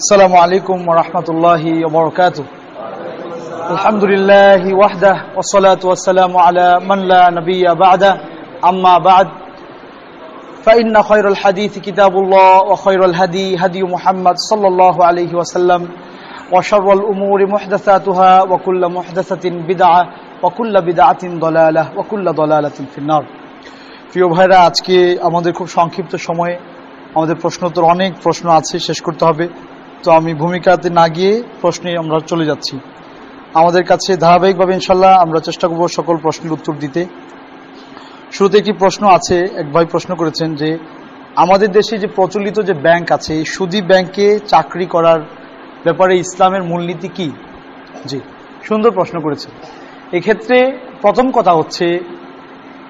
السلام عليكم ورحمة الله وبركاته. الحمد لله وحده والصلاة والسلام على من لا نبي بعده. أما بعد فإن خير الحديث كتاب الله وخير الهدي هدي محمد صلى الله عليه وسلم وشر الأمور محدثاتها وكل محدثة بدعة وكل بدعة ضلالة وكل ضلالة في النار. প্রিয় ভাইরা, আজকে আমাদের খুব সংক্ষিপ্ত সময়ে আমাদের প্রশ্নোত্তর অনেক প্রশ্ন আছে, শেষ করতে হবে। তো আমি ভূমিকাতে না গিয়ে প্রশ্নে আমরা চলে যাচ্ছি। আমাদের কাছে ধারাবাহিকভাবে ইনশাল্লাহ আমরা চেষ্টা করব সকল প্রশ্নের উত্তর দিতে। শুরুতে একটি প্রশ্ন আছে, এক ভাই প্রশ্ন করেছেন যে আমাদের দেশে যে প্রচলিত যে ব্যাংক আছে, এই সুদী ব্যাংকে চাকরি করার ব্যাপারে ইসলামের মূলনীতি কি? জি, সুন্দর প্রশ্ন করেছেন। এক্ষেত্রে প্রথম কথা হচ্ছে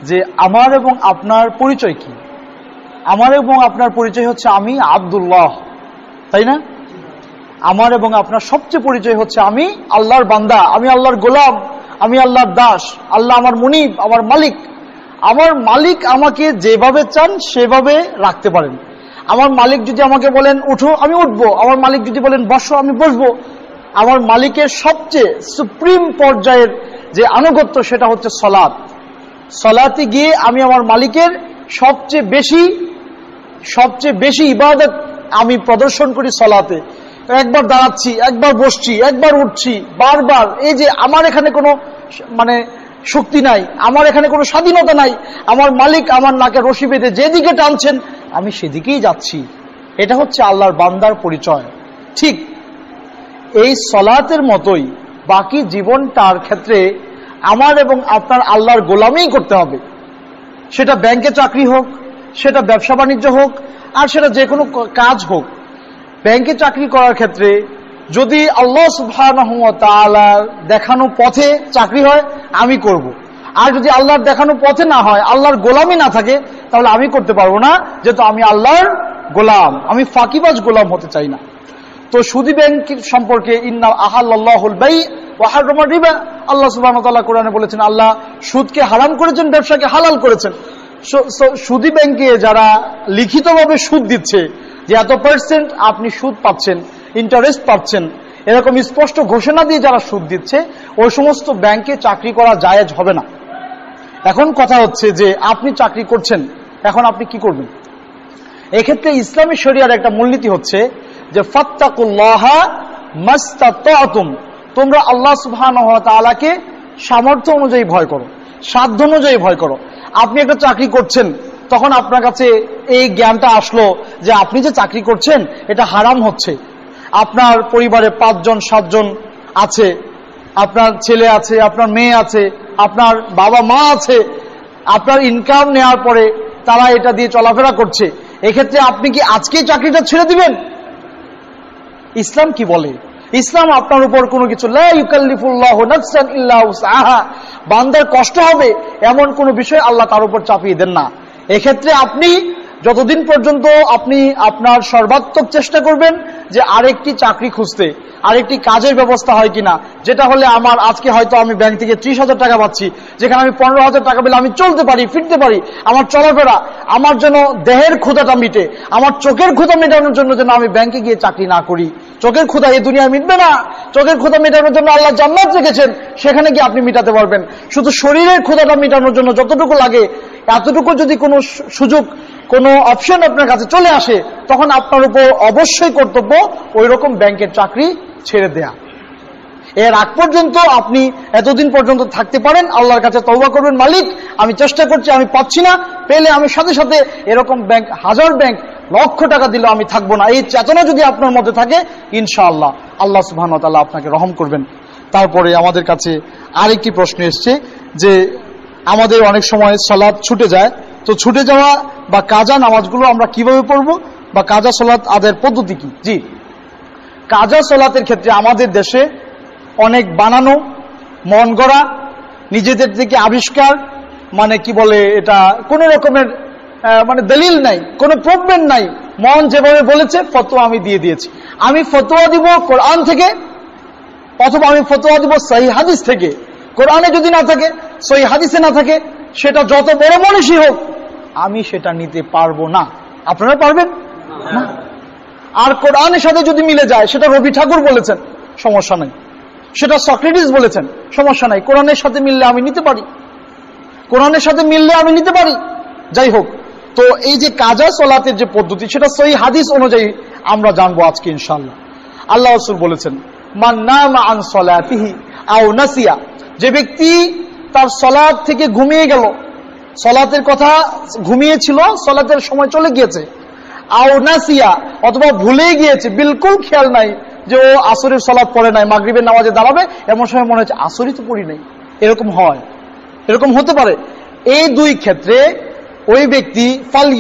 যে আমার এবং আপনার পরিচয় কি? আমার এবং আপনার পরিচয় হচ্ছে আমি আব্দুল্লাহ, তাই না? আমার এবং আপনার সবচেয়ে পরিচয় হচ্ছে আমি আল্লাহর বান্দা, আমি আল্লাহর গোলাম, আমি আল্লাহর দাস। আল্লাহ আমার মুনিব, আমার মালিক। আমার মালিক আমাকে যেভাবে চান সেভাবে রাখতে পারেন। আমার মালিক যদি আমাকে বলেন উঠো, আমি উঠবো। আমার মালিক যদি বলেন বসো, আমি বসবো। আমার মালিকের সবচেয়ে সুপ্রিম পর্যায়ের যে আনুগত্য সেটা হচ্ছে সলাত। সলাতে গিয়ে আমি আমার মালিকের সবচেয়ে বেশি ইবাদত আমি প্রদর্শন করি সলাতে। একবার দাঁড়াচ্ছি, একবার বসছি, একবার উঠছি, বারবার। এই যে আমার এখানে কোনো শক্তি নাই, আমার এখানে কোনো স্বাধীনতা নাই। আমার মালিক আমার নাকে রশি বেঁধে যেদিকে টানছেন আমি সেদিকেই যাচ্ছি। এটা হচ্ছে আল্লাহর বান্দার পরিচয়। ঠিক এই সলাতের মতোই বাকি জীবনটার ক্ষেত্রে আমার এবং আপনার আল্লাহর গোলামিই করতে হবে। সেটা ব্যাংকে চাকরি হোক, সেটা ব্যবসা বাণিজ্য হোক, আর সেটা যে কোনো কাজ হোক। ব্যাংকে চাকরি করার ক্ষেত্রে যদি আল্লাহ সুবহানাহু ওয়া তাআলার দেখানো পথে চাকরি হয় আমি করব। আর যদি আল্লাহর দেখানো পথে না হয়, আল্লাহর গোলামি না থাকে, তাহলে আমি করতে পারবো না, যেহেতু আমি আল্লাহর গোলাম। আমি ফাঁকিবাজ গোলাম হতে চাই না। তো সুদী ব্যাংক সম্পর্কে ইন্না আহাল্লাহুল বাই ওয়া হারামা রিবা, আল্লাহ সুবহানাহু ওয়া তাআলা কোরআনে বলেছেন আল্লাহ সুদকে হারাম করেছেন, ব্যবসাকে হালাল করেছেন। সুদী ব্যাংকে যারা লিখিতভাবে সুদ দিচ্ছে যে এত পার্সেন্ট আপনি সুদ পাচ্ছেন, ইন্টারেস্ট পাচ্ছেন, এরকম স্পষ্ট ঘোষণা দিয়ে যারা সুদ দিচ্ছে, ওই সমস্ত ব্যাংকে চাকরি করা জায়েজ হবে না। এখন কথা হচ্ছে যে আপনি চাকরি করছেন, এখন আপনি কি করবেন? এক্ষেত্রে ইসলামী শরিয়ার একটা মূলনীতি হচ্ছে যে ফাত্তাকুল্লাহা মাস্তাতাতুম, তোমরা আল্লাহ সুবহানাহু ওয়া তাআলাকে সামর্থ্য অনুযায়ী ভয় করো, সাধ্য অনুযায়ী ভয় করো। আপনি একটা চাকরি করছেন, তখন আপনার কাছে এই জ্ঞানটা আসলো যে আপনি যে চাকরি করছেন এটা হারাম হচ্ছে। আপনার পরিবারে 5 জন 7 জন আছে, আপনার ছেলে আছে, আপনার মেয়ে আছে, আপনার বাবা মা আছে। আপনার ইনকাম নেওয়ার পরে তারা এটা দিয়ে চলাফেরা করছে। এক্ষেত্রে আপনি কি আজকেই চাকরিটা ছেড়ে দিবেন? ইসলাম কি বলে? ইসলাম আপনার উপর কোনো কিছু লা ইউকাল্লিফুল্লাহু নাফসান ইল্লা উসআহা, বান্দার কষ্ট হবে এমন কোনো বিষয় আল্লাহ তার উপর চাপিয়ে দেন না। এক্ষেত্রে আপনি যতদিন পর্যন্ত আপনি আপনার সর্বাত্মক চেষ্টা করবেন যে আরেকটি চাকরি খুঁজতে, আরেকটি কাজের ব্যবস্থা হয় কিনা, যেটা হলে আমার আজকে হয়তো আমি ব্যাংক থেকে 30,000 টাকা পাচ্ছি, যেখানে আমি 15,000 টাকা পেলে আমি চলতে পারি, ফিরতে পারি, আমার চলাফেরা, আমার যেন দেহের ক্ষুধাটা মিটে, আমার চোখের ক্ষুধা মেটানোর জন্য যেন আমি ব্যাংকে গিয়ে চাকরি না করি। চোখের ক্ষুধা এই দুনিয়ায় মিটবে না। চোখের ক্ষুধা মেটানোর জন্য আল্লাহ জান্নাত রেখেছেন, সেখানে গিয়ে আপনি মিটাতে পারবেন। শুধু শরীরের ক্ষুধাটা মেটানোর জন্য যতটুকু লাগে এতটুকু যদি কোনো সুযোগ, কোনো অপশন আপনার কাছে চলে আসে, তখন আপনার উপর অবশ্যই কর্তব্য ওই রকম ব্যাংকের চাকরি ছেড়ে দেয়া। এর আগ পর্যন্ত আপনি এতদিন পর্যন্ত থাকতে পারেন, আল্লাহর কাছে তওবা করবেন, মালিক আমি চেষ্টা করছি, আমি পাচ্ছি না, পেলে আমি সাথে সাথে এরকম ব্যাংক, হাজার ব্যাংক, লক্ষ টাকা দিলেও আমি থাকবো না। এই চেতনা যদি আপনার মধ্যে থাকে, ইনশাআল্লাহ আল্লাহ সুবহানাহু ওয়া তাআলা আপনাকে রহম করবেন। তারপরে আমাদের কাছে আরেকটি প্রশ্ন এসছে যে আমাদের অনেক সময় সালাত ছুটে যায়, তো ছুটে যাওয়া বা কাজা নামাজগুলো আমরা কিভাবে পড়বো, বা কাজা সালাত আদায়ের পদ্ধতি কি? জি, কাজা সালাতের ক্ষেত্রে আমাদের দেশে অনেক বানানো, মন গড়া, নিজেদের থেকে আবিষ্কার, কি বলে এটা, কোনো রকমের দলিল নাই, কোনো প্রুভমেন্ট নাই। মন যেভাবে বলেছে ফতোয়া আমি দিয়ে দিয়েছি। আমি ফতোয়া দিব কোরআন থেকে, অথবা আমি ফতোয়া দিব সহিহ হাদিস থেকে। কোরআনে যদি না থাকে, সহিহ হাদিসে না থাকে, সেটা যত বড় মনীষী হোক আমি সেটা নিতে পারবো না। আপনারা পারবেন না? আর কোরআনের সাথে যদি মিলে যায়, সেটা রবি ঠাকুর বলেছেন, সমস্যা নাই। সেটা সক্রেটিস বলেছেন, সমস্যা নাই। কোরআনের সাথে মিললে আমি নিতে পারি, কোরআনের সাথে মিললে আমি নিতে পারি। যাই হোক, তো এই যে কাজা সলাতের যে পদ্ধতি, সেটা সহিহ হাদিস অনুযায়ী আমরা জানবো আজকে ইনশাআল্লাহ। আল্লাহ রাসূল বলেছেন, মান নামা আন সলাতিহি আও নাসিয়া, যে ব্যক্তি তার সলাত থেকে ঘুমিয়ে গেল, সলাতের কথা ঘুমিয়েছিল, সলাতের সময় চলে গিয়েছে, আও নাসিয়া, অথবা ভুলে গিয়েছে, বিলকুল খেয়াল নাই যে ও আসরের সলাত পড়ে নাই, মাগরিবের নামাজে দাঁড়াবে, এমন সময় মনে হচ্ছে আসরই তো পড়ি নাই, এরকম হয়, এরকম হতে পারে। এই দুই ক্ষেত্রে ওই ব্যক্তি ফাল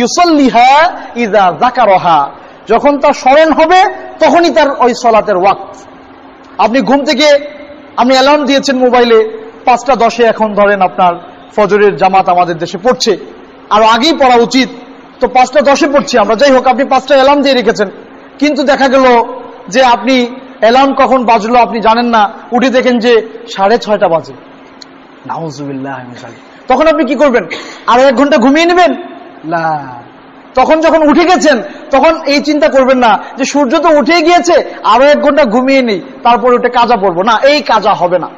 ইউসাল্লিহা ইযা যাকারাহা, যখন তার স্মরণ হবে তখনই তার ওই সলাতের ওয়াক্ত। আপনি ঘুম থেকে আপনি অ্যালার্ম দিয়েছেন মোবাইলে 5:10 এখন ধরেন আপনার ফজরের জামাত আমাদের দেশে পড়ছে, আর আগেই পড়া উচিত, তো 5:10 পড়ছি আমরা। যাই হোক, আপনি 5টা অ্যালার্ম দিয়ে রেখেছেন, কিন্তু দেখা গেল যে আপনি অ্যালার্ম কখন বাজলো আপনি জানেন না, উঠে দেখেন যে 6:30 বাজে। নাউজুবিল্লাহ। তখন আপনি কি করবেন? আরো 1 ঘন্টা ঘুমিয়ে নেবেন? না, তখন যখন উঠে গেছেন তখন এই চিন্তা করবেন না যে সূর্য তো উঠে গিয়েছে, আরো 1 ঘন্টা ঘুমিয়ে নেই, তারপর উঠে কাজা পড়বো না, এই কাজা হবে না।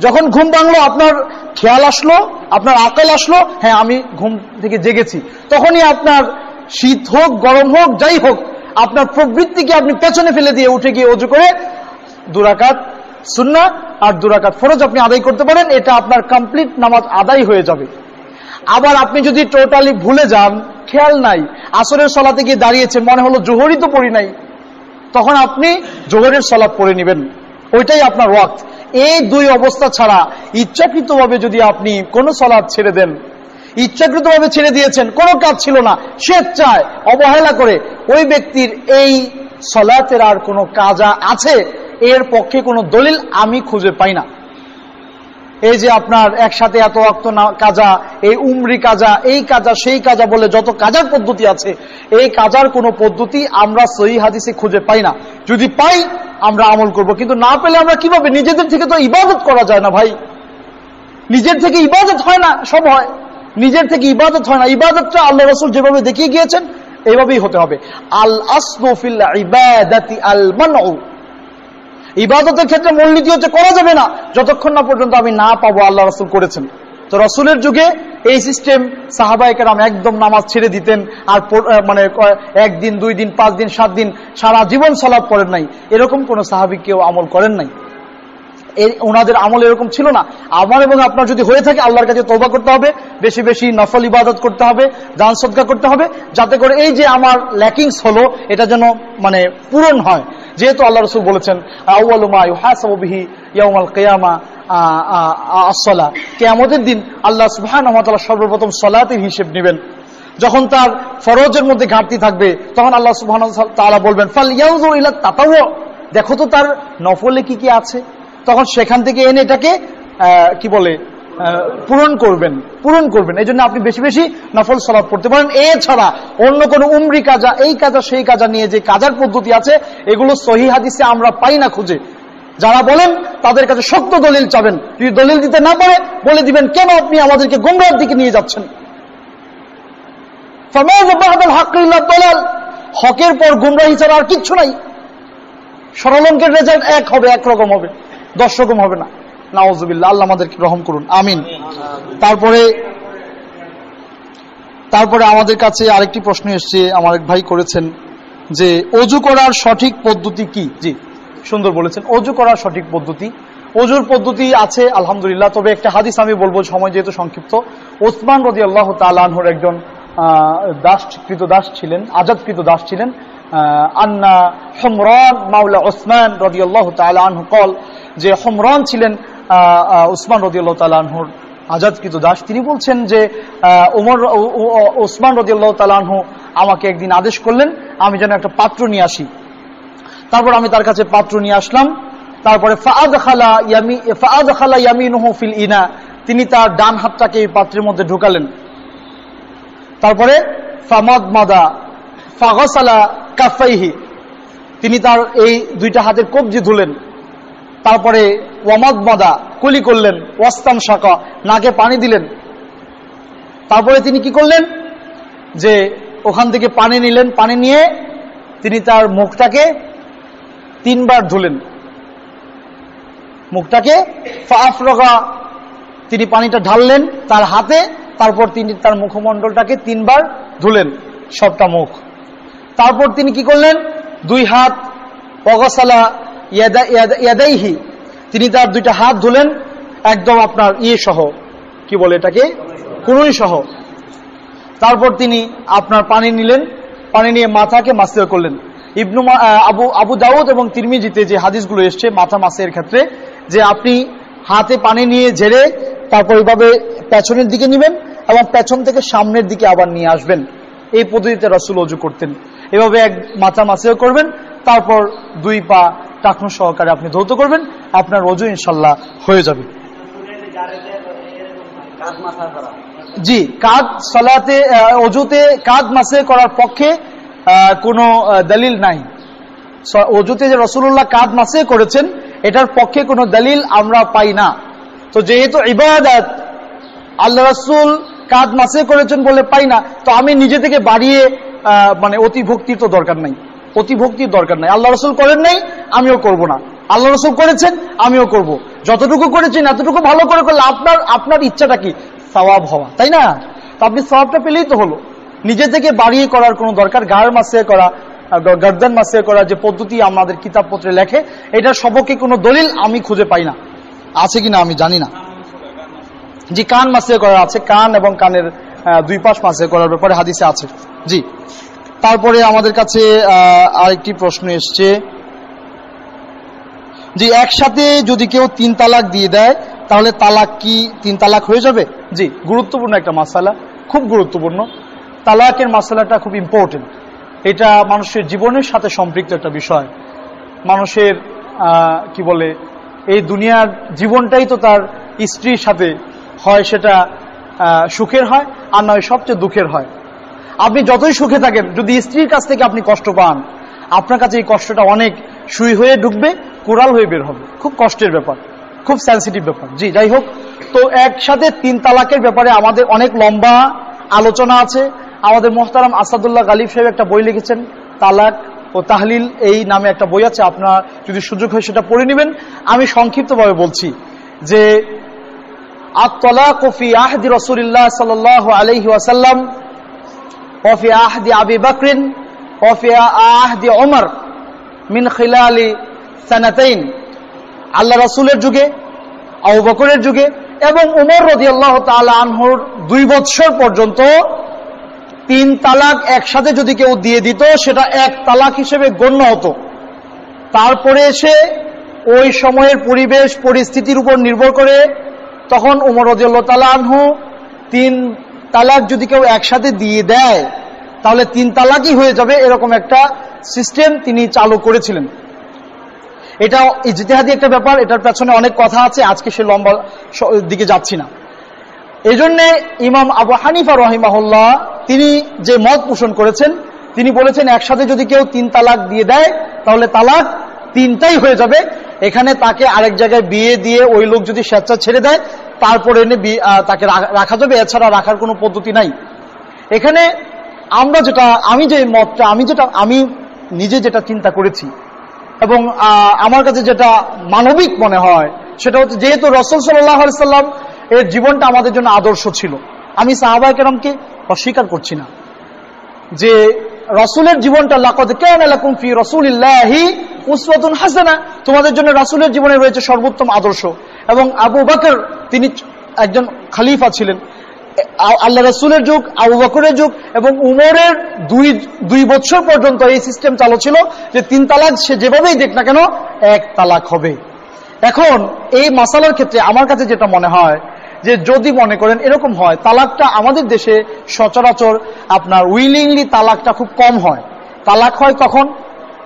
যখন ঘুম ভাঙলো, আপনার খেয়াল আসলো, আপনার আকল আসলো, হ্যাঁ আমি ঘুম থেকে জেগেছি, তখনই আপনার শীত হোক গরম হোক যাই হোক, আপনার প্রবৃত্তিকে আপনি পেছনে ফেলে দিয়ে উঠে গিয়ে ওযু করে 2 রাকাত সুন্নাহ আর 2 রাকাত ফরজ আপনি আদায় করতে পারেন, এটা আপনার কমপ্লিট নামাজ আদায় হয়ে যাবে। আবার আপনি যদি টোটালি ভুলে যান, খেয়াল নাই, আসরের সলাতে গিয়ে দাঁড়িয়েছেন, মনে হলো জোহরই তো পড়ি নাই, তখন আপনি জোহরের সলাত পড়ে নেবেন, ওইটাই আপনার ওয়াক্ত। এই দুই অবস্থা ছাড়া ইচ্ছাকৃতভাবে যদি আপনি কোন সলাত ছেড়ে দেন, ইচ্ছাকৃতভাবে ছেড়ে দিয়েছেন, কোনো কাজ ছিল না, স্বেচ্ছায় অবহেলা করে, ওই ব্যক্তির এই সলাতের আর কোনো কাজা আছে এর পক্ষে কোনো দলিল আমি খুঁজে পাই না। এই যে আপনার একসাথে এত ওয়াক্ত কাজা, এই উমরি কাজা, এই কাজা সেই কাজা বলে যত কাজার পদ্ধতি আছে, এই কাজার কোনো পদ্ধতি আমরা সহিহ হাদিসে খুঁজে পাই না। যদি পাই আমরা আমল করব, কিন্তু না পেলে আমরা কিভাবে? নিজেদের থেকে তো ইবাদত করা যায় না ভাই, নিজের থেকে ইবাদত হয় না, সব হয়, নিজের থেকে ইবাদত হয় না। ইবাদতটা আল্লাহ রাসূল যেভাবে দেখিয়ে গিয়েছেন এইভাবেই হতে হবে। আল আসলু ফিল ইবাদাতি আল মানউ, ইবাদতের ক্ষেত্রে মূলনীতি হচ্ছে করা যাবে না যতক্ষণ না পর্যন্ত আমি না পাবো আল্লাহ রাসূল করেছেন। তো রাসূলের যুগে এই সিস্টেম, সাহাবায়ে কেরাম একদম নামাজ ছেড়ে দিতেন, আর মানে 1 দিন 2 দিন 5 দিন 7 দিন সারা জীবন সালাত পড়েন নাই, এরকম কোন সাহাবী কেউ আমল করেন নাই। ওনাদের আমল এরকম ছিল না। আমার এবং আপনার যদি হয়ে থাকে, আল্লাহর কাছে তওবা করতে হবে, বেশি বেশি নফল ইবাদত করতে হবে, দান সদকা করতে হবে, যাতে করে এই যে আমার ল্যাকিংস হলো এটা যেন মানে পূরণ হয়। যেহেতু আল্লাহ রাসূল বলেছেন, আউয়ালু মা ইউহাসাবু বিহি ইয়াউমাল কিয়ামা as-সালাহ, কিয়ামতের দিন আল্লাহ সুবহানাহু ওয়া তাআলা সর্বপ্রথম সালাতের হিসাব নেবেন। যখন তার ফরজের মধ্যে ঘাটতি থাকবে, তখন আল্লাহ সুবহানাহু ওয়া তাআলা বলবেন ফালইয়ানজুর ইলা তাতাওয়ু, দেখো তো তার নফলে কি কি আছে, তখন সেখান থেকে এনে এটাকে কি বলে পূরণ করবেন। এই জন্য আপনি বেশি বেশি নফল সালাত পড়তে পারেন। এছাড়া অন্য কোন উমরি কাজা, এই কাজা সেই কাজা নিয়ে যে কাজার পদ্ধতি আছে, এগুলো সহিহ হাদিসে আমরা পাই না খুঁজে। যারা বলেন তাদের কাছে শক্ত দলিল চাবেন, যদি দলিল দিতে না পারে বলে দিবেন কেন আপনি আমাদেরকে গোমরাহের দিকে নিয়ে যাচ্ছেন। ফামাযা বা'দাল হাক্কি ইল্লা দালাল, হকের পর গোমরাহি ছাড়া আর কিচ্ছু নাই। সরলঙ্কের রেজাল্ট এক হবে, একরকম হবে, 10 রকম হবে না। নাউজুবিল্লাহ, আল্লাহ আমাদেরকে রহম করুন, আমিন। তারপরে আমাদের কাছে আরেকটি প্রশ্ন এসেছে, আমার এক ভাই করেছেন যে ওযু করার সঠিক পদ্ধতি কি? জি, সুন্দর বলেছেন, ওযু করার সঠিক পদ্ধতি, ওযুর পদ্ধতি আছে আলহামদুলিল্লাহ। তবে একটা হাদিস আমি বলবো, সময় যেহেতু সংক্ষিপ্ত। ওসমান রাদিয়াল্লাহু তাআলা আনহুর একজন দাসকৃত দাস ছিলেন, আজাদকৃত দাস ছিলেন, আন্না হুমরান মাওলা ওসমান রাদিয়াল্লাহু তাআলা আনহু কল, যে হুমরান ছিলেন ওসমান রাদিয়াল্লাহু তাআলা আনহুর আজাদকৃত দাস। তিনি বলছেন যে ওসমান রাদিয়াল্লাহু তাআলা আনহু আমাকে একদিন আদেশ করলেন আমি যেন একটা পাত্র নিয়ে আসি। তারপর আমি তার কাছে পাত্র নিয়ে আসলাম। তারপরে ফাআদখালা ইয়ামিনুহু ফিল ইনা, তিনি তার ডান হাতটাকে এই পাত্রের মধ্যে ঢুকালেন। তারপরে ফামাদমাদা ফাগসালা কাফাইহি, তিনি তার এই 2টা হাতের কবজি ধুলেন। তারপরে ওয়ামাদমাদা, কুলি করলেন, ওয়াস্তানশাকা, নাকে পানি দিলেন। তারপরে তিনি কি করলেন যে ওখান থেকে পানি নিলেন, পানি নিয়ে তিনি তার মুখটাকে 3 বার ধুলেন, মুখটাকে ফাফরগা, তিনি পানিটা ঢাললেন তার হাতে, তারপর তিনি তার মুখমণ্ডলটাকে 3 বার ধুলেন, সবটা মুখ। তারপর তিনি কি করলেন, 2 হাত, ওয়াগাসালা ইয়াদাইহি, তিনি তার 2টা হাত ধুলেন একদম আপনার সহ, কি বলে এটাকে, কুনুই সহ। তারপর তিনি আপনার পানি নিলেন, পানি নিয়ে মাথাকে মাসিহ করলেন। আবু দাউদ এবং তিরমিজিতে যে হাদিসগুলো এসছে মাথা মাসের ক্ষেত্রে, যে আপনি হাতে পানি নিয়ে ঝেড়ে তারপর এইভাবে পেছনের দিকে নিবেন এবং পেছন থেকে সামনের দিকে আবার নিয়ে আসবেন। এই পদ্ধতিতে রাসূল ওযু করতেন। এভাবে এক মাথা মাসিহ করবেন, তারপর 2 পা টাকনু সহকারে আপনি ধৌত করবেন, আপনার ওযু ইনশাআল্লাহ হয়ে যাবে। জি, কাঁধ সালাতে ওযুতে কাঁধ মাসিহ করার পক্ষে কোনো দলিল নাই। ওযুতে যে রাসূলুল্লাহ কাঁধ মাসিহ করেছেন এটার পক্ষে কোনো দলিল আমরা পাই না। তো যেহেতু ইবাদত, আল্লাহ রাসূল কাঁধ মাসিহ করেছেন বলে পাই না, তো আমি নিজে থেকে বাড়িয়ে মানে অতিভক্তির তো দরকার নাই, অতিভক্তির দরকার নাই। আল্লাহ রাসূল করেন নাই, আমিও করব না। আল্লাহ রাসূল করেছেন, আমিও করব। যতটুকু করেছেন এতটুকু ভালো করে করলে আপনার ইচ্ছাটা কি, সওয়াব হওয়া, তাই না? তো আপনি সওয়াবটা পেলেই তো হলো। নিজে থেকে বাড়িয়ে করার কোনো দরকার, গাড় মাসিহ করা, গর্দান মাসিহ করা যে পদ্ধতি আমাদের কিতাবপত্রে লেখে, এটার সবকে কোনো দলিল আমি খুঁজে পাই না। আছে কিনা আমি জানি না। জি, কান মাসিহ করা আছে, কান এবং কানের 2 পাশ মাসিহ করার ব্যাপারে হাদিসে আছে। জি, তারপরে আমাদের কাছে আরেকটি প্রশ্ন এসছে। জি, একসাথে যদি কেউ 3 তালাক দিয়ে দেয় তাহলে তালাক কি 3 তালাক হয়ে যাবে? জি, গুরুত্বপূর্ণ একটা মাসালা, খুব গুরুত্বপূর্ণ। তালাকের মাসালাটা খুব ইম্পর্টেন্ট। এটা মানুষের জীবনের সাথে সম্পৃক্ত একটা বিষয়। মানুষের কি বলে, এই দুনিয়ার জীবনটাই তো তার স্ত্রীর সাথে হয়, সেটা সুখের হয় আর নয় সবচেয়ে দুঃখের হয়। আপনি যতই সুখে থাকেন, যদি স্ত্রীর কাছ থেকে আপনি কষ্ট পান, আপনার কাছে এই কষ্টটা অনেক সুই হয়ে ঢুকবে, কোরাল হয়ে বের হবে। খুব কষ্টের ব্যাপার, খুব সেন্সিটিভ ব্যাপার। জি, যাই হোক, তো একসাথে 3 তালাকের ব্যাপারে আমাদের অনেক লম্বা আলোচনা আছে। আমাদের মোহতারাম আসাদুল্লাহ গালিব সাহেব একটা বই লিখেছেন, তালাক ও তাহলিল এই নামে একটা বই আছে, আপনার যদি সুযোগ হয় সেটা পড়ে নেবেন। আমি সংক্ষিপ্তভাবে বলছি যে আত-তালাকু ফি আহদি রাসূলিল্লাহ সাল্লাল্লাহু আলাইহি ওয়াসাল্লাম ওয়া ফি আহদি আবি বকর ওয়া ফি আহদি ওমর মিন খিলালি সানাতাইন। আল্লাহ রাসূলের যুগে, আবু বকরের যুগে এবং উমর রাদিয়াল্লাহু তাআলা আনহুর 2 বছর পর্যন্ত 3 তালাক একসাথে যদি কেউ দিয়ে দিত সেটা 1 তালাক হিসেবে গণ্য হতো। তারপরে এসে ওই সময়ের পরিবেশ পরিস্থিতির উপর নির্ভর করে তখন উমর রাদিয়াল্লাহু তাআলা আনহু 3 তালাক যদি কেউ একসাথে দিয়ে দেয় তাহলে 3 তালাকই হয়ে যাবে, এরকম একটা সিস্টেম তিনি চালু করেছিলেন। এটা ইজতিহাদি একটা ব্যাপার, এটার পেছনে অনেক কথা আছে, আজকে সে লম্বা দিকে যাচ্ছি না। এই জন্যে ইমাম আবু হানিফা রহিমাহুল্লাহ তিনি যে মত পোষণ করেছেন, তিনি বলেছেন একসাথে যদি কেউ 3 তালাক দিয়ে দেয় তাহলে তালাক 3টাই হয়ে যাবে। এখানে তাকে আরেক জায়গায় বিয়ে দিয়ে ওই লোক যদি স্বেচ্ছা ছেড়ে দেয় তারপরে এনে তাকে রাখা যাবে, এছাড়া রাখার কোনো পদ্ধতি নাই। এখানে আমরা যেটা, আমি যে মতটা, আমি নিজে যেটা চিন্তা করেছি এবং আমার কাছে যেটা মানবিক মনে হয় সেটা হচ্ছে, যেহেতু রাসূল সাল্লাল্লাহু আলাইহি সাল্লাম এর জীবনটা আমাদের জন্য আদর্শ ছিল, আমি সাহাবায়ে কেরামকে অস্বীকার করছি না যে রাসূলের জীবনটা লাকাদ কানা লাকুম ফি রাসূলিল্লাহি উসওয়াতুন হাসানাহ, তোমাদের জন্য রাসূলের জীবনে রয়েছে সর্বোত্তম আদর্শ। এবং আবু বকর তিনি একজন খলিফা ছিলেন, আল্লাহ রাসূলের যুগ, আবু বকরের যুগ এবং উমরের 2 বছর পর্যন্ত এই সিস্টেম চালু ছিল যে 3 তালাক সে যেভাবেই দেখ না কেন 1 তালাক হবে। এখন এই মাসালার ক্ষেত্রে আমার কাছে যেটা মনে হয় যে যদি মনে করেন এরকম হয়, তালাকটা আমাদের দেশে সচরাচর আপনার উইলিংলি তালাকটা খুব কম হয়। তালাক হয় কখন?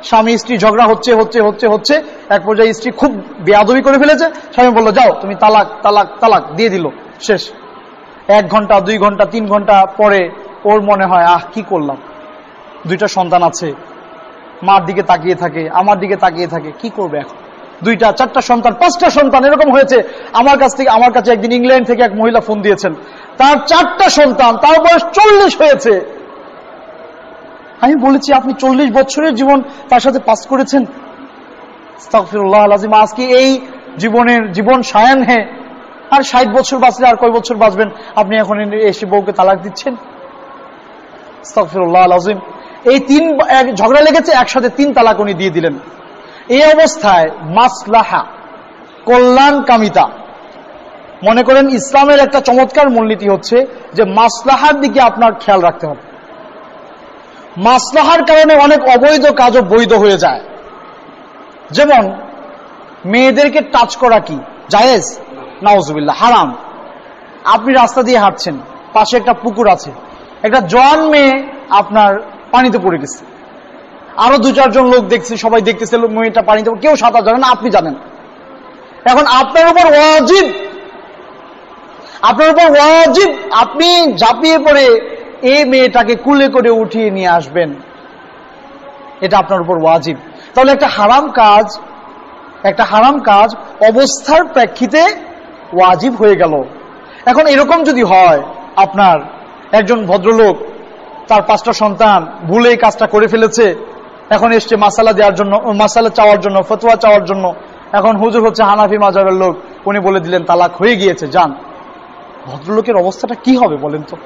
স্বামী স্ত্রী ঝগড়া হচ্ছে হচ্ছে হচ্ছে হচ্ছে এক পর্যায়ে স্ত্রী খুব বেয়াদবি করে ফেলেছে, স্বামী বলল যাও তুমি তালাক তালাক তালাক দিয়ে দিল, শেষ। 1 ঘন্টা 2 ঘন্টা 3 ঘন্টা পরে ওর মনে হয় কি করলাম, 2টা সন্তান আছে, মার দিকে তাকিয়ে থাকে, আমার দিকে তাকিয়ে থাকে, কি করবে এখন, 2টা 4টা সন্তান 5টা সন্তান এরকম হয়েছে। আমার কাছে একদিন ইংল্যান্ড থেকে এক মহিলা ফোন দিয়েছেন, তার 4টা সন্তান, তার বয়স 40 হয়েছে, আমি বলেছি আপনি 40 বছরের জীবন তার সাথে পাস করেছেন। আস্তাগফিরুল্লাহ আল-আযীম, আজকে এই জীবন সায়ান হে, আর 60 বছর বাঁচলে আর কয় বছর বাঁচবেন, আপনি এখন এসে বউকে তালাক দিচ্ছেন। আস্তাগফিরুল্লাহ আল-আযীম। এই ঝগড়া লেগেছে, একসাথে 3 তালাক উনি দিয়ে দিলেন। এই অবস্থায় মাসলাহা, কল্যাণকামিতা, মনে করেন ইসলামের একটা চমৎকার মূলনীতি হচ্ছে যে মাসলাহার দিকে আপনার খেয়াল রাখতে হবে। মাসলাহার কারণে অনেক অবৈধ কাজও বৈধ হয়ে যায়। যেমন মেয়েদেরকে টাচ করা কি জায়েজ? নাউজুবিল্লাহ, হারাম। আপনি রাস্তা দিয়ে হাঁটছেন, পাশে একটা পুকুর আছে, একটা জোয়ান মেয়ে আপনার পানিতে পড়ে গেছে, আরো 2-4 জন লোক দেখছে, সবাই দেখতেছে মেয়েটা পানিতে, কেউ সাঁতার জানে না, আপনি জানেন। এখন আপনার উপর ওয়াজিব, আপনি ঝাঁপিয়ে পড়ে এই মেয়েটাকে কুলে করে উঠিয়ে নিয়ে আসবেন, এটা আপনার উপর ওয়াজিব। তাহলে একটা হারাম কাজ অবস্থার প্রেক্ষিতে ওয়াজিব হয়ে গেল। এখন এরকম যদি হয়, আপনার একজন ভদ্রলোক, তার 5টা সন্তান, ভুলে এই কাজটা করে ফেলেছে, এখন এসছে মাসালা চাওয়ার জন্য, ফতোয়া চাওয়ার জন্য। এখন হুজুর হচ্ছে হানাফি মাযহাবের লোক, উনি বলে দিলেন তালাক হয়ে গিয়েছে, যান। ভদ্রলোকের অবস্থাটা কি হবে বলেন তো?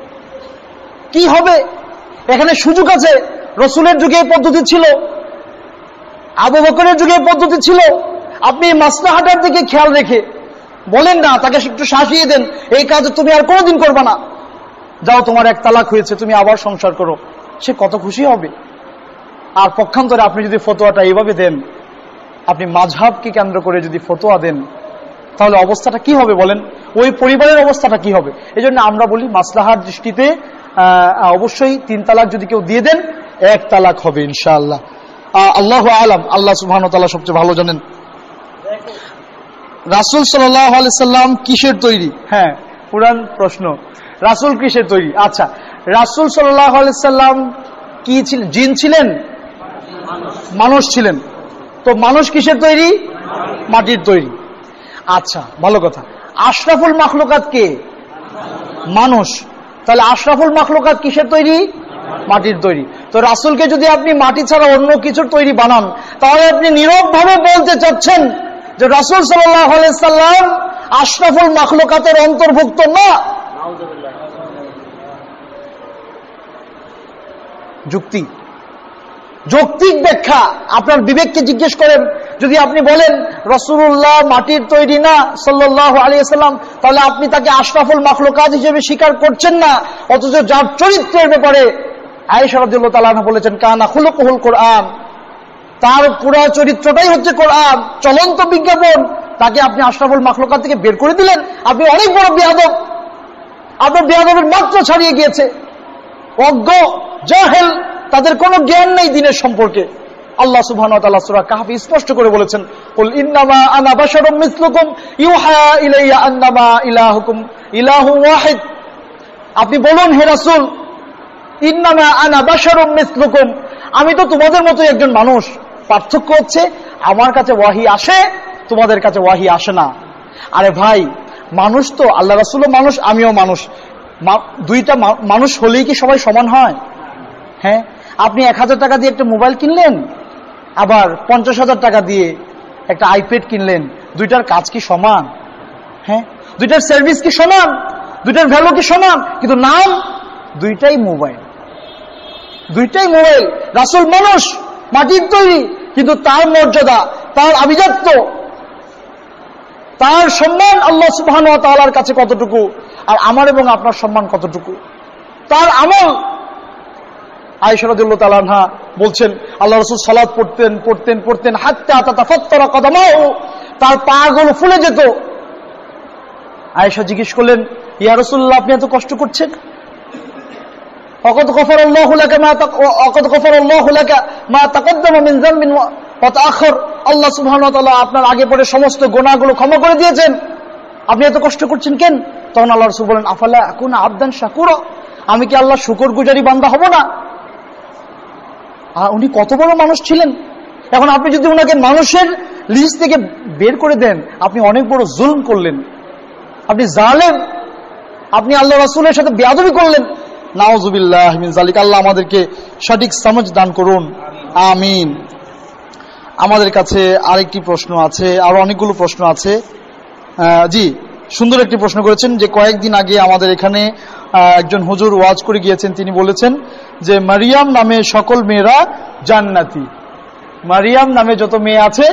কি হবে? এখানে সুযোগ আছে। রসুলের যুগে এই পদ্ধতি ছিল, আবু বকরের যুগে এই পদ্ধতি ছিল। আপনি মাসলাহাটার দিকে খেয়াল রেখে বলেন না, তাকে একটু শাসিয়ে দেন, এই কাজ তুমি আর কোনোদিন করবে না, যাও তোমার 1 তালাক হয়েছে, তুমি আবার সংসার করো, সে কত খুশি হবে। আর পক্ষান্তরে আপনি যদি ফতোয়াটা এইভাবে দেন, আপনি মাযহাবকে কেন্দ্র করে যদি ফতোয়া দেন, তাহলে অবস্থাটা কি হবে বলেন? ওই পরিবারের অবস্থাটা কি হবে? এই জন্য আমরা বলি মাসলাহার দৃষ্টিতে অবশ্যই 3 তালাক যদি কেউ দিয়ে দেন, 1 তালাক হবে ইনশাআল্লাহ। আল্লাহু আ'লাম, আল্লাহ সুবহানাহু ওয়া তাআলা সবচেয়ে ভালো জানেন। রাসূল সাল্লাল্লাহু আলাইহি সাল্লাম কিসের তৈরি? হ্যাঁ, পুরান প্রশ্ন, রাসূল কিসের তৈরি? আচ্ছা, রাসূল সাল্লাল্লাহু আলাইহি সাল্লাম কি ছিলেন? জিন ছিলেন? মানুষ ছিলেন। তো মানুষ কিসের তৈরি? মাটির তৈরি। আচ্ছা, ভালো কথা। আশরাফুল মাখলুকাত কে? মানুষ। তাহলে আশরাফুল মাখলুকাত কিসের তৈরি? মাটির তৈরি। তো রাসূলকে যদি আপনি মাটি ছাড়া অন্য কিছুর তৈরি বানান, তাহলে আপনি নীরবভাবে বলতে চাচ্ছেন যে রাসূল সাল্লাল্লাহু আলাইহি সাল্লাম আশরাফুল মাখলুকাতের অন্তর্ভুক্ত না। যৌক্তিক ব্যাখ্যা, আপনার বিবেককে জিজ্ঞেস করেন। যদি আপনি বলেন রাসূলুল্লাহ মাটির তৈরি না সাল্লাল্লাহু আলাইহি ওয়াসাল্লাম, তাহলে আপনি তাকে আশরাফুল মাখলুকাত হিসেবে স্বীকার করছেন না। অথচ যার চরিত্রের ব্যাপারে আয়েশা রাদিয়াল্লাহু তাআলা আনহা বলেছেন কানা খুলুকুল কোরআন, তার পুরো চরিত্রটাই হচ্ছে কোরআন, চলন্ত বিজ্ঞাপন, তাকে আপনি আশরাফুল মাখলুকাত থেকে বের করে দিলেন। আপনি অনেক বড় বেয়াদব, আপনার বেয়াদবের মাত্রা ছাড়িয়ে গিয়েছে। অজ্ঞ, জাহেল, তাদের কোনো জ্ঞান নেই দিনের সম্পর্কে। আল্লাহ সুবহানাহু ওয়া তাআলা সূরা কাহফে স্পষ্ট করে বলেছেন, কুল ইন্নামা আনা বাশারুম মিসলুকুম ইউহা ইলাইয়া আন্নামা ইলাহুকুম ইলাহু ওয়াহিদ। আপনি বলুন হে রাসূল, ইন্নামা আনা বাশারুম মিসলুকুম, আমি তো তোমাদের মতোই একজন মানুষ, পার্থক্য হচ্ছে আমার কাছে ওয়াহি আসে, তোমাদের কাছে ওয়াহি আসে না। আরে ভাই, মানুষ তো, আল্লাহ রাসূলও মানুষ, আমিও মানুষ, দুইটা মানুষ হলেই কি সবাই সমান হয়? হ্যাঁ, আপনি 1000 টাকা দিয়ে একটা মোবাইল কিনলেন, আবার 50,000 টাকা দিয়ে একটা আইপ্যাড কিনলেন, দুইটার কাজ কি সমান? হ্যাঁ, দুইটার সার্ভিস কি সমান? দুইটার ভ্যালু কি সমান? কিন্তু নাম দুইটাই মোবাইল। রাসূল মানুষ, মাটির তৈরি, কিন্তু তার মর্যাদা, তার আভিজাত্য, তার সম্মান আল্লাহ সুবহানাহু ওয়া তাআলার কাছে কতটুকু, আর আমার এবং আপনার সম্মান কতটুকু, তার আমল। আয়েশা রাদিয়াল্লাহু তাআলা আনহা বলছেন, আল্লাহ রাসূল সালাত পড়তেন হাত্তা তাতাফাত্তারা কদমাহু, তার পাগুলো ফুলে যেত। আয়েশা জিজ্ঞেস করলেন, ইয়া রাসূলুল্লাহ, আপনি এত কষ্ট করছেন? ওয়াকাদ গফারাল্লাহু লাকা মা তাকদ্দামা মিন যামবিন ওয়া তাআখার, আল্লাহ সুবহানাহু ওয়া তাআলা আপনার আগে পরে সমস্ত গুনাহগুলো ক্ষমা করে দিয়েছেন, আপনি এত কষ্ট করছেন কেন? তখন আল্লাহ রাসূল বলেন, আফালা আকুনা আবদান শাকুরা, আমি কি আল্লাহ শুকরগুজারি বান্দা হব না? উনি কত বড় মানুষ ছিলেন। এখন আপনি যদি ওনাকে মানুষের লিস্ট থেকে বের করে দেন, আপনি অনেক বড় জুলম করলেন, আপনি জালেম, আপনি আল্লাহ রাসূলের সাথে বেয়াদবি করলেন। নাউযুবিল্লাহি মিন যালিক। আল্লাহ আমাদেরকে সঠিক সমঝ দান করুন, আমিন। আমাদের কাছে আরেকটি প্রশ্ন আছে, আরো অনেকগুলো প্রশ্ন আছে। জি, সুন্দর একটি প্রশ্ন করেছেন যে কয়েকদিন আগে আমাদের এখানে একজন হুজুর ওয়াজ করে গিয়েছেন, তিনি বলেছেন যে মারিয়াম নামে সকল মেয়েরা জান্নাতি। মারিয়াম নামে যত মেয়ে আছে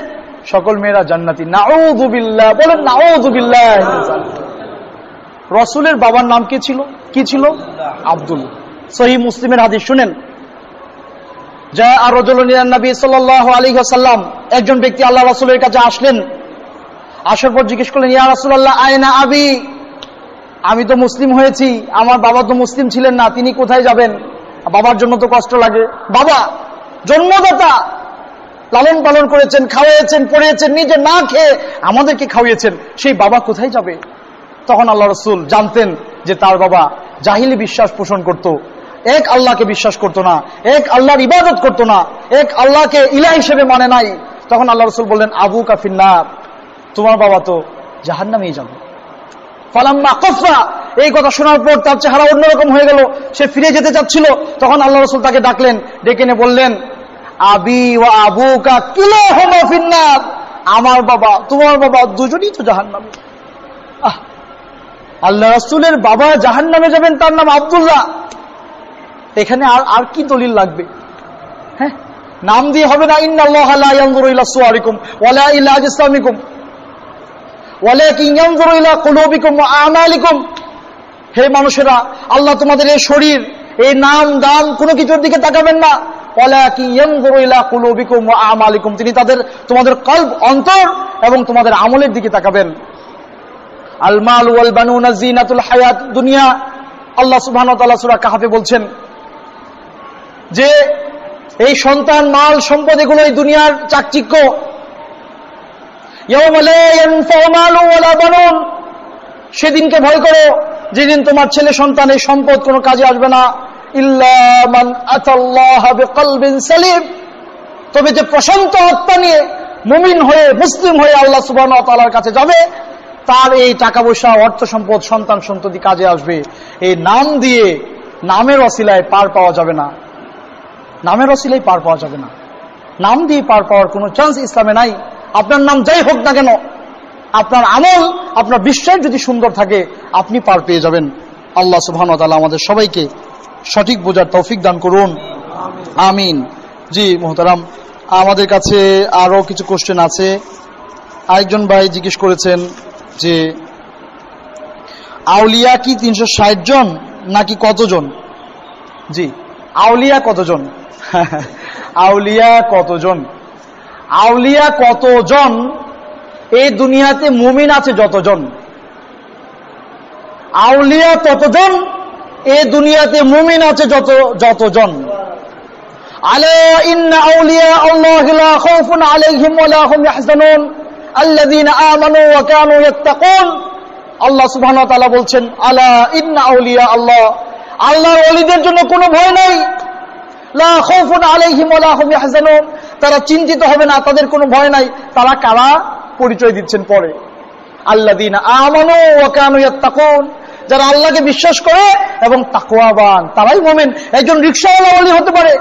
সকল মেয়েরা জান্নাতি। নাউযুবিল্লাহ, বলেন নাউযুবিল্লাহ। রাসূলের বাবার নাম কি ছিল? আব্দুল। সহিহ মুসলিমের হাদিস শুনেন, যা রাজুলুন ইলা নবী সাল্লাল্লাহু আলাইহি ওয়াসাল্লাম, একজন ব্যক্তি আল্লাহ রাসূলের কাছে আসলেন। আসার পর জিজ্ঞেস করলেন, ইয়া রাসূলুল্লাহ আয়না আবি, আমি তো মুসলিম হয়েছি, আমার বাবা তো মুসলিম ছিলেন না, তিনি কোথায় যাবেন? বাবার জন্য তো কষ্ট লাগে। বাবা জন্মদাতা, লালন পালন করেছেন, খাওয়াইছেন, পড়িয়েছেন, নিজে না খেয়ে আমাদেরকে খাওয়িয়েছেন, সেই বাবা কোথায় যাবে? তখন আল্লাহ রাসূল জানতেন যে তার বাবা জাহিলি বিশ্বাস পোষণ করত, এক আল্লাহকে বিশ্বাস করত না, এক আল্লাহর ইবাদত করত না, এক আল্লাহকে ইলাহ হিসেবে মানে নাই। তখন আল্লাহ রাসূল বললেন, আবুকা ফিন্নার, তোমার বাবা তো জাহান্নামেই যাবে। ফালাম্মা কাফা, এই কথা শোনার পর তার চেহারা অন্যরকম হয়ে গেল, সে ফিরে যেতে চাচ্ছিল। তখন আল্লাহ রাসূল তাকে ডাকলেন, ডেকে এনে বললেন, আবি ওয়া আবুকা কিলাহুমা ফিন্নার, আমার বাবা তোমার বাবা দুজনেই তো জাহান্নামে। আল্লাহ রাসূলের বাবা জাহান্নামে যাবেন, তার নাম আব্দুল্লাহ। এখানে আর কি দলিল লাগবে? হ্যাঁ, নাম দিয়ে হবে না। ইন্নাল্লাহা লা ইয়ানজুরু ইলা সুওয়ারিকুম ওয়ালা ইলা আজসামিকুম ওয়ালাকিন ইয়ানজুরু ইলা কুলুবিকুম ওয়া আমালিকুম। হে মানুষেরা, আল্লাহ তোমাদের এই শরীর, এই নাম দাম কোনো কিছুর দিকে তাকাবেন না। ওয়ালাকিন ইয়ানজুরু ইলা কুলুবিকুম ওয়া আমালিকুম, তিনি তোমাদের কলব, অন্তর এবং তোমাদের আমলের দিকে তাকাবেন। আল মাল ওয়াল বানুনা জিনাতুল হায়াত দুনিয়া। আল্লাহ সুবহানাহু ওয়া তাআলা সূরা কাহফে বলছেন যে এই সন্তান, মাল, সম্পদ এগুলো এই দুনিয়ার চাকচিক্য। ইয়াউমা লা ইয়ানফাউ মালুন ওয়ালা বানুন, সেদিনকে ভয় করো যেদিন তোমার ছেলে সন্তান, এই সম্পদ কোনো কাজে আসবে না। ইল্লা মান আতাল্লাহা বিকলবিন সালিম, তবে যে প্রশান্ত আত্মা নিয়ে মুমিন হয়ে, মুসলিম হয়ে আল্লাহ সুবহানাহু ওয়া তাআলার কাছে যাবে, তার এই টাকা পয়সা, অর্থ সম্পদ, সন্তান সন্ততি কাজে আসবে। এই নাম দিয়ে, নামের ওসিলায় পার পাওয়া যাবে না, নামের ওসিলায় পার পাওয়া যাবে না। নাম দিয়ে পার পাওয়ার কোনো চান্স ইসলামে নাই। আপনার নাম যাই হোক না কেন, আপনার আমল, আপনার বিশ্বাস যদি সুন্দর থাকে, আপনি পার পেয়ে যাবেন। আল্লাহ সুবহানাহু ওয়া তাআলা আমাদের সবাইকে সঠিক বোঝার তৌফিক দান করুন, আমিন। জি মুহতারাম, আমাদের কাছে আরো কিছু কোশ্চেন আছে। আরেকজন ভাই জিজ্ঞেস করেছেন যে আউলিয়া কি 360 জন নাকি কতজন? জি, আউলিয়া কতজন? আউলিয়া কতজন? আউলিয়া কতজন? এই দুনিয়াতে মুমিন আছে যতজন, আউলিয়া ততজন। এই দুনিয়াতে মুমিন আছে যতজন। আলা ইন্না আউলিয়া আল্লাহি লা খাউফুন আলাইহিম ওয়া লা হুম ইয়াহজানুন আল্লাযীনা আমানু ওয়া কানু ইয়াত্তাকুন। আল্লাহ সুবহানাহু ওয়া তাআলা বলছেন, আলা ইন্না আউলিয়া আল্লাহ, আল্লাহর ওলিদের জন্য কোনো ভয় নাই। লা খাউফুন আলাইহিম ওয়া লা হুম ইয়াহজানুন, তারা চিন্তিত হবে না, তাদের কোনো ভয় নাই। তারা কারা? পরিচয় দিচ্ছেন পরে। আল্লাযীনা আমানু ওয়া কানু ইয়াত্তাকুন, যারা আল্লাহকে বিশ্বাস করে এবং তাকওয়াবান, তারাই মুমিন। একজন রিকশাওয়ালা ওলি হতে পারে,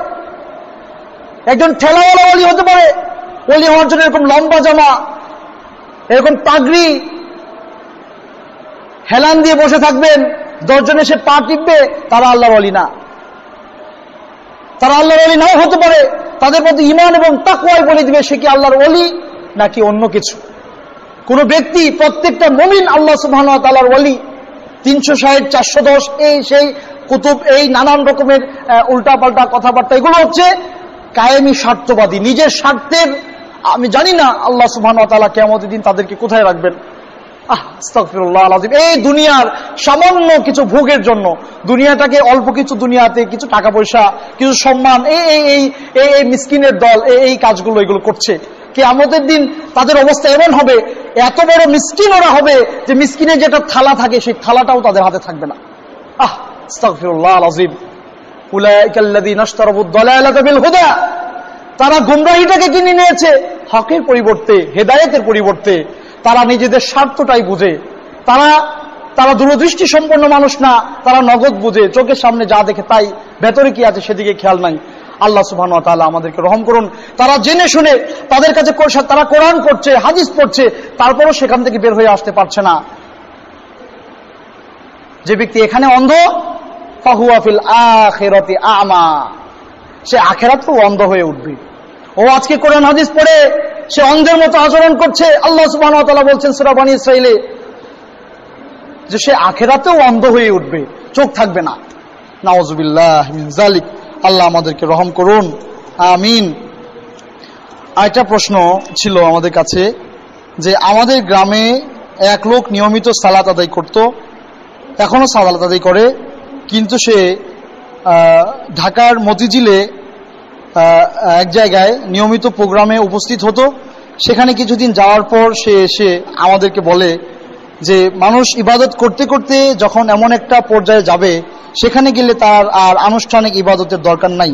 একজন ঠেলাওয়ালা ওলি হতে পারে। ওলি হওয়ার জন্য এরকম লম্বা জামা, এরকম পাগড়ি, হেলান দিয়ে বসে থাকবেন, 10 জন এসে পা টিপবে, তারা আল্লাহর ওলি না। তারা আল্লাহর ওলি নাও হতে পারে, তাদের প্রতি ঈমান এবং তাকওয়াই বলে দিবে সে কি আল্লাহর ওলি নাকি অন্য কিছু। কোন ব্যক্তি, প্রত্যেকটা মুমিন আল্লাহ সুবহানাহু ওয়া তাআলার ওলি। 360, 410, এই সেই কুতুব, এই নানান রকমের উল্টাপাল্টা কথাবার্তা, এগুলো হচ্ছে কায়েমি স্বার্থবাদী, নিজের স্বার্থের। আমি জানি না আল্লাহ সুবহানাহু ওয়া তাআলা কিয়ামতের দিন তাদেরকে কোথায় রাখবেন। আস্তাগফিরুল্লাহ আল-আযীম। এই দুনিয়ার সামান্য কিছু ভোগের জন্য, দুনিয়াটাকে অল্প কিছু, দুনিয়াতে কিছু টাকা পয়সা, কিছু সম্মান, এই মিসকিনের দল এই কাজগুলো এগুলো করছে। কিয়ামতের দিন তাদের অবস্থা এমন হবে, এত বড় মিসকিন ওরা হবে যে মিসকিনের যেটা থালা থাকে সেই থালাটাও তাদের হাতে থাকবে না। আস্তাগফিরুল্লাহ আল-আযীম। উলাইকাল্লাযীনা ইশতারাবুদ দালালাতা বিল হুদা, তারা গুমরাহিটাকে কিনে নিয়েছে হকের পরিবর্তে, হেদায়েতের পরিবর্তে। তারা নিজেদের স্বার্থটাই বুঝে। তারা তারা দূরদৃষ্টি সম্পন্ন মানুষ না, তারা নগদ বুঝে, চোখের সামনে যা দেখে তাই, ভেতরে কি আছে সেদিকে খেয়াল নাই। আল্লাহ সুবহানাহু ওয়া তাআলা আমাদেরকে রহম করুন। তারা জেনে শুনে তাদের কাছে তারা কোরআন পড়ছে, হাদিস পড়ছে, তারপরও সেখান থেকে বের হয়ে আসতে পারছে না। যে ব্যক্তি এখানে অন্ধ, ফাহুয়া ফিল আখিরাতি আমা, সে আখিরাতেও অন্ধ হয়ে উঠবে। ও আজকে কোরআন হাদিস পড়ে সে অন্ধের মতো আচরণ করছে। আল্লাহ সুবহানাহু ওয়া তাআলা বলছেন সূরা বনী ইসরাঈলে যে সে আখিরাতেও অন্ধ হয়ে উঠবে, চোখ থাকবে না। নাউযুবিল্লাহি মিন যালিক। আল্লাহ আমাদেরকে রহম করুন, আমিন। আরেকটা প্রশ্ন ছিল আমাদের কাছে যে আমাদের গ্রামে এক লোক নিয়মিত সালাত আদায় করত, এখনো সালাত আদায় করে, কিন্তু সে ঢাকার মতিঝিলে এক জায়গায় নিয়মিত প্রোগ্রামে উপস্থিত হতো। সেখানে কিছুদিন যাওয়ার পর সে এসে আমাদেরকে বলে যে মানুষ ইবাদত করতে করতে যখন এমন একটা পর্যায়ে যাবে সেখানে গেলে তার আর আনুষ্ঠানিক ইবাদতের দরকার নাই।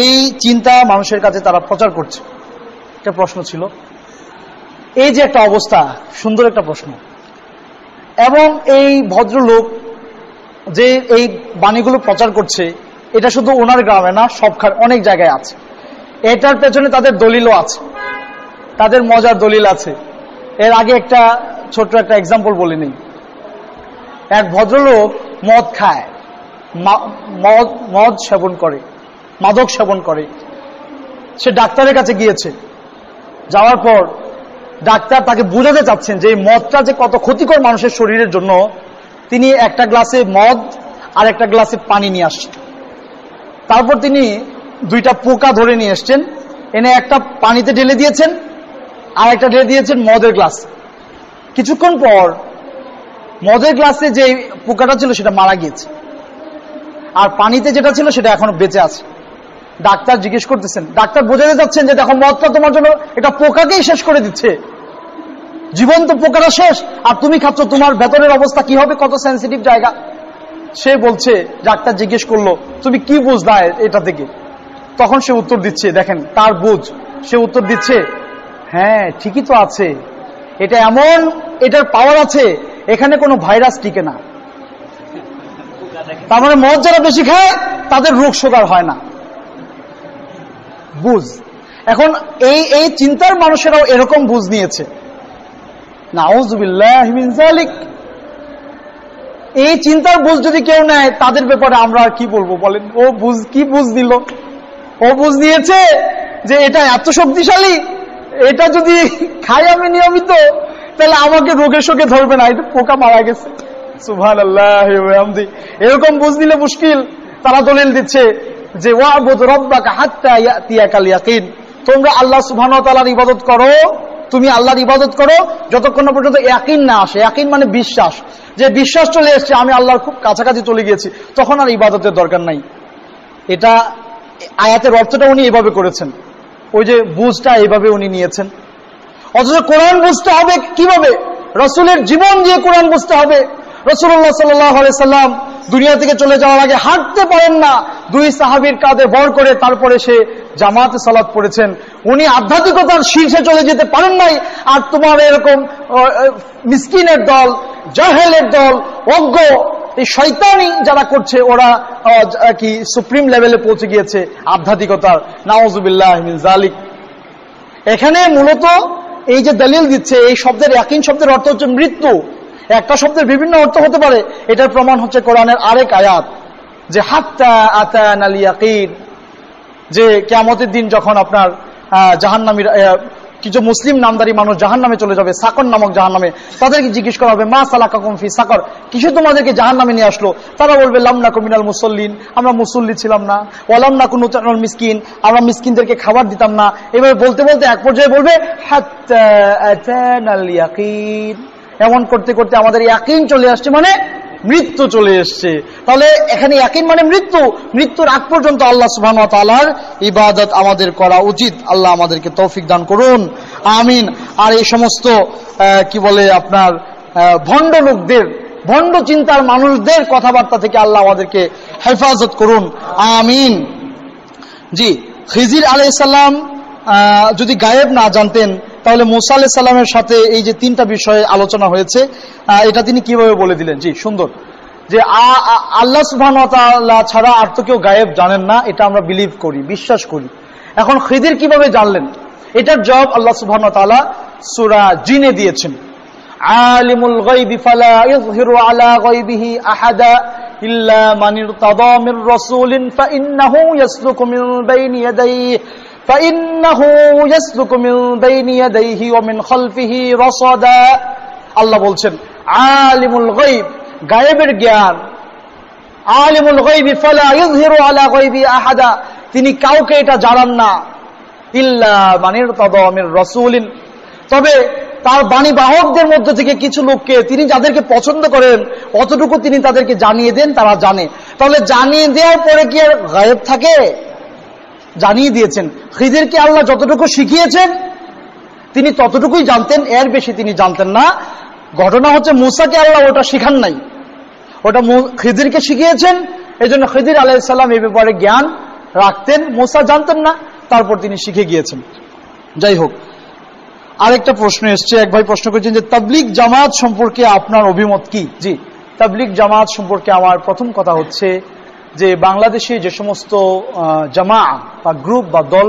এই চিন্তা মানুষের কাছে তারা প্রচার করছে। একটা প্রশ্ন ছিল, এই যে একটা অবস্থা, সুন্দর একটা প্রশ্ন। এবং এই ভদ্রলোক যে এই বাণীগুলো প্রচার করছে, এটা শুধু ওনার গ্রামে না, সবখানে অনেক জায়গায় আছে। এটার পেছনে তাদের দলিলও আছে, তাদের মজার দলিল আছে। এর আগে একটা ছোট্ট একটা এক্সাম্পল বলে নেই। এক ভদ্রলোক মদ খায়, মদ সেবন করে, মাদক সেবন করে। সে ডাক্তারের কাছে গিয়েছে। যাওয়ার পর ডাক্তার তাকে বোঝাতে চাচ্ছেন যে এই মদটা যে কত ক্ষতিকর মানুষের শরীরের জন্য। তিনি একটা গ্লাসে মদ আর একটা গ্লাসে পানি নিয়ে আসছেন। তারপর তিনি দুইটা পোকা ধরে নিয়ে এসছেন, এনে একটা পানিতে ঢেলে দিয়েছেন আর একটা ঢেলে দিয়েছেন মদের গ্লাস। কিছুক্ষণ পর মদের গ্লাসে যে পোকাটা ছিল সেটা মারা গিয়েছে, আর পানিতে যেটা ছিল সেটা এখনো বেঁচে আছে। ডাক্তার জিজ্ঞেস করতেছেন, ডাক্তার বোঝাতে যাচ্ছেন যে দেখো মদটা তোমার জন্য এটা পোকাকেই শেষ করে দিচ্ছে, জীবন্ত পোকাটা শেষ, আর তুমি খাচ্ছ, তোমার ভেতরের অবস্থা কি হবে, কত সেন্সিটিভ জায়গা। সে বলছে, ডাক্তার জিজ্ঞেস করলো তুমি কি বুঝলা এটা থেকে? তখন সে উত্তর দিচ্ছে, দেখেন তার বুঝ, সে উত্তর দিচ্ছে হ্যাঁ ঠিকই তো আছে, এটা এমন, এটার পাওয়ার আছে, এখানে কোনো ভাইরাস টিকে না। তার মানে মদ যারা বেশি খায় তাদের রোগ শোগার হয় না। বুঝ। এখন এই চিন্তার মানুষেরাও এরকম বুঝ নিয়েছে। নাউযুবিল্লাহি মিন যালিক। এই চিন্তার বুঝ যদি কেউ নেয় তাদের ব্যাপারে আমরা আর কি বলবো বলেন? ও বুঝ কি বুঝ দিল? ও বুঝ নিয়েছে যে এটা এত শক্তিশালী, এটা যদি খাই আমি নিয়মিত তাহলে আমাকে রোগে শোকে ধরবে না, এটা পোকা মারা গেছে। সুবহানাল্লাহি ওয়া বিহামদি। এরকম বুঝ দিলে মুশকিল। তারা দলিল দিচ্ছে যে ওয়াবুদ রাব্বাকা হাত্তা ইয়াতিয়াকাল ইয়াকিন, তোমরা আল্লাহ সুবহানাহু ওয়া তাআলার ইবাদত করো, তুমি আল্লাহর ইবাদত করো যতক্ষণ না পর্যন্ত ইয়াকিন না আসে। ইয়াকিন মানে বিশ্বাস, যে বিশ্বাস চলে এসছে আমি আল্লাহর খুব কাছাকাছি চলে গিয়েছি, তখন আর ইবাদতের দরকার নাই। এটা আয়াতের অর্থটা উনি এভাবে করেছেন, ওই যে বুঝটা এইভাবে উনি নিয়েছেন। অথচ কোরআন বুঝতে হবে কিভাবে? রাসূলের জীবন দিয়ে কোরআন বুঝতে হবে। রাসূলুল্লাহ সাল্লাল্লাহু আলাইহি সাল্লাম দুনিয়া থেকে চলে যাওয়ার আগে হাঁটতে পারেন না, দুই সাহাবীর কাঁধে ভর করে তারপরে সে জামাতে সালাত পড়েছেন। উনি আধ্যাত্মিকতার শীর্ষে চলে যেতে পারেন নাই। আর তোমার এরকম মিসকিনের দল, জাহেলের দল, অজ্ঞ, এই শয়তানি যারা করছে, ওরা কি সুপ্রিম লেভেলে পৌঁছে গিয়েছে আধ্যাত্মিকতার। নাউযুবিল্লাহি মিন যালিক। এখানে মূলত এই যে দলিল দিচ্ছে, এই শব্দের ইয়াকিন শব্দের অর্থ হচ্ছে মৃত্যু। একটা শব্দের বিভিন্ন অর্থ হতে পারে। এটার প্রমাণ হচ্ছে কোরআনের আরেক আয়াত, যে হাত্তা আতানাল ইয়াকিন, যে কিয়ামতের দিন যখন আপনার জাহান্নামীরা, কিছু মুসলিম নামদারি মানুষ জাহান্নামে চলে যাবে, সাকর নামক জাহান্নামে, তাদেরকে জিজ্ঞেস করা হবে মা সালাকাকুম ফি সাকর, কিছু তোমাদেরকে জাহান্নামে নিয়ে আসলো? তারা বলবে লাম নাকু মিনাল মুসাল্লিন, আমরা মুসল্লি ছিলাম না, ওয়ালাম নাকু নুতআমুল মিসকিন, আমরা মিসকিনদেরকে খাবার দিতাম না। এভাবে বলতে বলতে এক পর্যায়ে বলবে হাত্তা আতানাল ইয়াকিন, এমন করতে করতে আমাদের ইয়াকিন চলে আসছে, মানে মৃত্যু চলে এসছে। তাহলে এখানে ইয়াকিন মানে মৃত্যু। মৃত্যুর আগ পর্যন্ত আল্লাহ সুবহানাহু ওয়া তাআলার ইবাদত আমাদের করা উচিত। আল্লাহ আমাদেরকে তৌফিক দান করুন, আমিন। আর এই সমস্ত কি বলে আপনার ভণ্ড লোকদের, ভণ্ড চিন্তার মানুষদের কথাবার্তা থেকে আল্লাহ আমাদেরকে হেফাজত করুন, আমিন। জি, খিজির আলাইহিস সালাম যদি গায়েব না জানতেন তাহলে মুসা আলাইহিস সালামের সাথে এই যে তিনটা বিষয়ে আলোচনা হয়েছে, এটা তিনি কিভাবে বলে দিলেন? জি, সুন্দর। যে আল্লাহ সুবহানাহু ওয়া তাআলা ছাড়া আর তো কেউ গায়েব জানেন না, এটা আমরা বিলিভ করি, বিশ্বাস করি। এখন খিদির কিভাবে জানলেন, এটার জবাব আল্লাহ সুবহানাহু ওয়া তাআলা সূরা জিনে দিয়েছেন। আলিমুল গায়বি ফালা ইযহিরু আলা গায়বিহি আহাদা ইল্লা মান ইরতাদা মির রাসূলিন ফাইন্নাহু ইয়াসলুকু মিন বাইনি ইয়াদাইহি ওয়া মিন খালফিহি রাসাদা। আল্লাহ বলছেন আলিমুল গায়ব, গায়েবের জ্ঞান, আলিমুল গায়বি ফালা ইযহিরু আলা গায়বি আহাদা, তিনি কাউকে এটা জানান না, ইল্লা মান ইরতাদা মির রাসূলিন, তবে তার বাণী বাহকদের মধ্যে থেকে কিছু লোককে তিনি যাদেরকে পছন্দ করেন অতটুকু তিনি তাদেরকে জানিয়ে দেন, তারা জানে। তাহলে জানিয়ে দেওয়ার পরে কি আর গায়েব থাকে? জানিয়ে দিয়েছেন। খিদিরকে আল্লাহ যতটুকু শিখিয়েছেন তিনি ততটুকুই জানতেন, এর বেশি তিনি জানতেন না। ঘটনা হচ্ছে মুসাকে আল্লাহ ওটা শিখান নাই, ওটা খিদিরকে শিখিয়েছেন। এই জন্য খিদির আলাইহিস সালাম এই ব্যাপারে জ্ঞান রাখতেন, মুসা জানতেন না, তারপর তিনি শিখে গিয়েছেন। যাই হোক, আরেকটা প্রশ্ন এসছে, এক ভাই প্রশ্ন করেছেন যে তাবলীগ জামাত সম্পর্কে আপনার অভিমত কি? জি, তাবলীগ জামাত সম্পর্কে আমার প্রথম কথা হচ্ছে যে বাংলাদেশে যে সমস্ত জামা বা গ্রুপ বা দল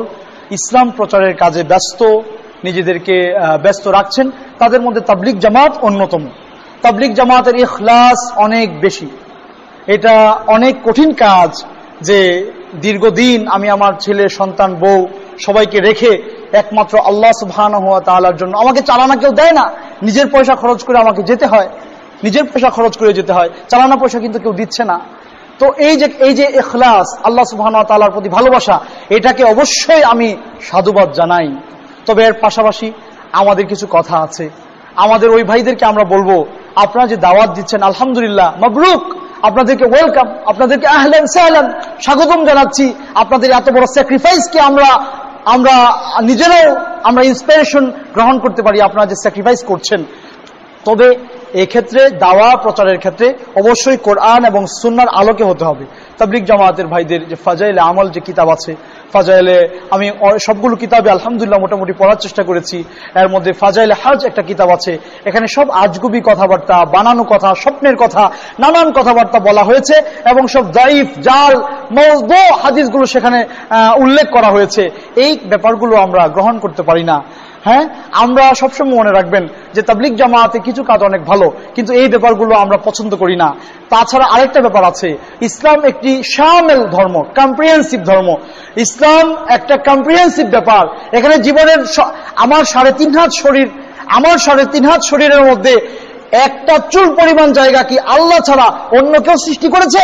ইসলাম প্রচারের কাজে ব্যস্ত, নিজেদেরকে ব্যস্ত রাখছেন, তাদের মধ্যে তাবলীগ জামাত অন্যতম। তাবলীগ জামাতের ইখলাস অনেক বেশি। এটা অনেক কঠিন কাজ যে দীর্ঘদিন আমি আমার ছেলে সন্তান বউ সবাইকে রেখে একমাত্র আল্লাহ সুবহানাহু ওয়া তাআলার জন্য, আমাকে চালানা কেউ দেয় না, নিজের পয়সা খরচ করে আমাকে যেতে হয়, নিজের পয়সা খরচ করে যেতে হয়, চালানা পয়সা কিন্তু কেউ দিচ্ছে না। তো এই যে ইখলাস, আল্লাহ সুবহানাহু ওয়া তাআলার প্রতি ভালোবাসা, এটাকে অবশ্যই আমি সাধুবাদ জানাই। তবে এর পাশাপাশি আমাদের কিছু কথা আছে। আমাদের ওই ভাইদেরকে আমরা বলবো, আপনারা যে দাওয়াত দিচ্ছেন আলহামদুলিল্লাহ, মাবরুক, আপনাদেরকে ওয়েলকাম, আপনাদেরকে আহলান সাহলান, স্বাগতম জানাচ্ছি। আপনাদের এত বড় স্যাক্রিফাইসকে আমরা নিজেরাও আমরা ইন্সপিরেশন গ্রহণ করতে পারি, আপনারা যে স্যাক্রিফাইস করছেন। তবে এক্ষেত্রে দাওয়া প্রচারের ক্ষেত্রে অবশ্যই কোরআন এবং সুন্নাহর আলোকে হতে হবে। তাবলীগ জামাতের ভাইদের যে ফাজাইলে আমল যে কিতাব আছে, ফাজাইলে আমি সবগুলো কিতাবে আলহামদুলিল্লাহ মোটামুটি পড়ার চেষ্টা করেছি। এর মধ্যে ফাজাইলে হজ একটা কিতাব আছে, এখানে সব আজগুবি কথাবার্তা, বানানো কথা, স্বপ্নের কথা, নানান কথাবার্তা বলা হয়েছে এবং সব দাইফ, জাল, মওযু হাদিসগুলো সেখানে উল্লেখ করা হয়েছে। এই ব্যাপারগুলো আমরা গ্রহণ করতে পারি না। হ্যাঁ, আমরা সবসময় মনে রাখবেন যে তাবলীগ জামাতে কিছু কাজ অনেক ভালো, কিন্তু এই ব্যাপারগুলো আমরা পছন্দ করি না। তাছাড়া আরেকটা ব্যাপার আছে, ইসলাম একটি শামিল ধর্ম, কম্প্রিহেন্সিভ ধর্ম। ইসলাম একটা কম্প্রিহেন্সিভ ব্যাপার। এখানে জীবনের আমার 3.5 হাত শরীর, আমার 3.5 হাত শরীরের মধ্যে একটা চুল পরিমাণ জায়গা কি আল্লাহ ছাড়া অন্য কেউ সৃষ্টি করেছে?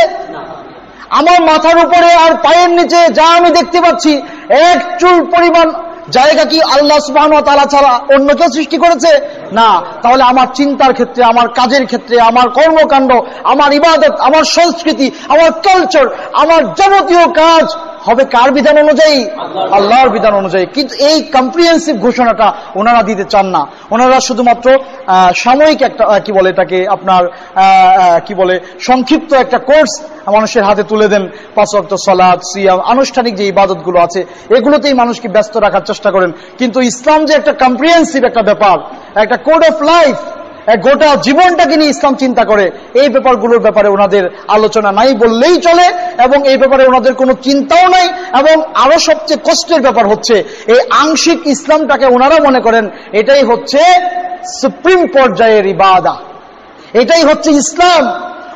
আমার মাথার উপরে আর পায়ের নিচে যা আমি দেখতে পাচ্ছি, এক চুল পরিমাণ জায়গা কি আল্লাহ সুবহানাহু ওয়া তাআলা ছাড়া অন্য কেউ সৃষ্টি করেছে? না। তাহলে আমার চিন্তার ক্ষেত্রে, আমার কাজের ক্ষেত্রে, আমার কর্মকাণ্ড, আমার ইবাদত, আমার সংস্কৃতি, আমার কালচার, আমার যাবতীয় কাজ হবে কার বিধান অনুযায়ী? আল্লাহর বিধান অনুযায়ী। কিন্তু এই কম্প্রিহেন্সিভ ঘোষণাটা ওনারা দিতে চান না। ওনারা শুধুমাত্র সাময়িক একটা কি বলে এটাকে আপনার কি বলে সংক্ষিপ্ত একটা কোর্স মানুষের হাতে তুলে দেন। 5 ওয়াক্ত সালাত, সিয়াম, আনুষ্ঠানিক যে ইবাদতগুলো আছে এগুলোতেই মানুষকে ব্যস্ত রাখার চেষ্টা করেন। কিন্তু ইসলাম যে একটা কম্প্রিহেন্সিভ একটা ব্যাপার, একটা কোড অফ লাইফ, গোটা জীবনটাকে নিয়ে ইসলাম চিন্তা করে, এই ব্যাপারগুলোর ব্যাপারে ওনাদের আলোচনা নাই বললেই চলে এবং এই ব্যাপারে ওনাদের কোনো চিন্তাও নাই। এবং আরো সবচেয়ে কষ্টের ব্যাপার হচ্ছে এই আংশিক ইসলামটাকে ওনারা মনে করেন এটাই হচ্ছে সুপ্রিম পর্যায়ের ইবাদত, এটাই হচ্ছে ইসলাম।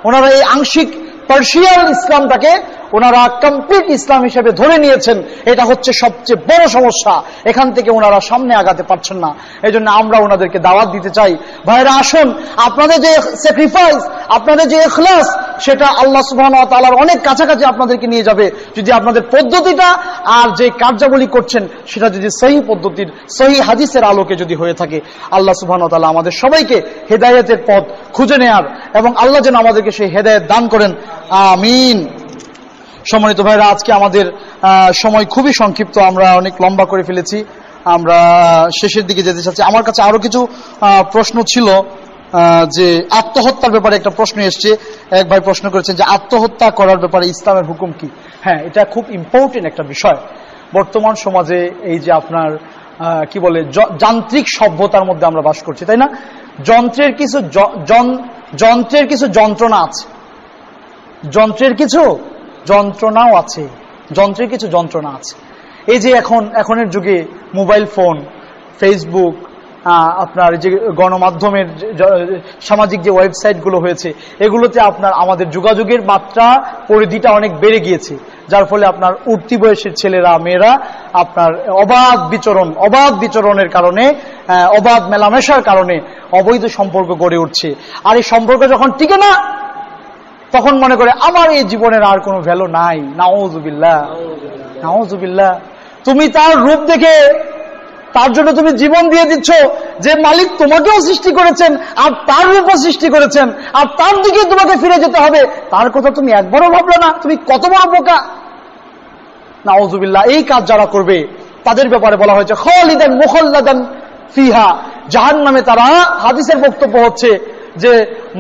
ওনারা এই আংশিক পার্শিয়াল ইসলামটাকে ওনারা কমপ্লিট ইসলাম হিসেবে ধরে নিয়েছেন। এটা হচ্ছে সবচেয়ে বড় সমস্যা। এখান থেকে ওনারা সামনে আগাতে পারছেন না। এই জন্য আমরা ওনাদেরকে দাওয়াত দিতে চাই, ভাইরা আসুন, আপনাদের যে স্যাক্রিফাইস, আপনাদের যে ইখলাস, সেটা আল্লাহ সুবহানাহু ওয়া তাআলার অনেক কাছাকাছি আপনাদেরকে নিয়ে যাবে যদি আপনাদের পদ্ধতিটা আর যে কার্যাবলী করছেন সেটা যদি সহিহ পদ্ধতির, সহিহ হাদিসের আলোকে যদি হয়ে থাকে। আল্লাহ সুবহানাহু ওয়া তাআলা আমাদের সবাইকে হেদায়েতের পথ খুঁজে নেয়ার এবং আল্লাহ যেন আমাদেরকে সেই হেদায়েত দান করেন, আমিন। সম্মানিত ভাইরা, আজকে আমাদের সময় খুবই সংক্ষিপ্ত, আমরা অনেক লম্বা করে ফেলেছি, আমরা শেষের দিকে যেতে চাচ্ছি। আমার কাছে আরো কিছু প্রশ্ন ছিল, যে আত্মহত্যার ব্যাপারে একটা প্রশ্ন এসছে। এক ভাই প্রশ্ন করেছেন যে আত্মহত্যা করার ব্যাপারে ইসলামের হুকুম কি? হ্যাঁ, এটা খুব ইম্পর্টেন্ট একটা বিষয়। বর্তমান সমাজে এই যে আপনার কি বলে যান্ত্রিক সভ্যতার মধ্যে আমরা বাস করছি, তাই না? যন্ত্রের কিছু যন্ত্রণা আছে, যন্ত্রের কিছু যন্ত্রণাও আছে, যন্ত্রের কিছু যন্ত্রণা আছে। এই যে এখনের যুগে মোবাইল ফোন, ফেসবুক, আপনার যে গণমাধ্যমের সামাজিক যে ওয়েবসাইটগুলো হয়েছে, এগুলোতে আপনার আমাদের যোগাযোগের মাত্রা পরিধিটা অনেক বেড়ে গিয়েছে, যার ফলে আপনার উঠতি বয়সের ছেলেরা মেয়েরা আপনার অবাধ বিচরণের কারণে, অবাধ মেলামেশার কারণে অবৈধ সম্পর্ক গড়ে উঠছে। আর এই সম্পর্ক যখন টিকে না, তখন মনে করে আমার এই জীবনের আর কোনো ভ্যালু নাই। নাউযুবিল্লাহ, নাউযুবিল্লাহ। তুমি তার রূপ দেখে তার জন্য তুমি জীবন দিয়ে দিচ্ছ, যে মালিক তোমাকেও সৃষ্টি করেছেন আর তার রূপও সৃষ্টি করেছেন, আর তার দিকে তোমাকে ফিরে যেতে হবে, তার কথা তুমি একবারও ভাবলে না। তুমি কত বড় বোকা! নাউযুবিল্লাহ। এই কাজ যারা করবে তাদের ব্যাপারে বলা হয়েছে খালিদান মুখাল্লাদান ফিহা, জাহান্নামে তারা, হাদিসের বক্তব্য হচ্ছে যে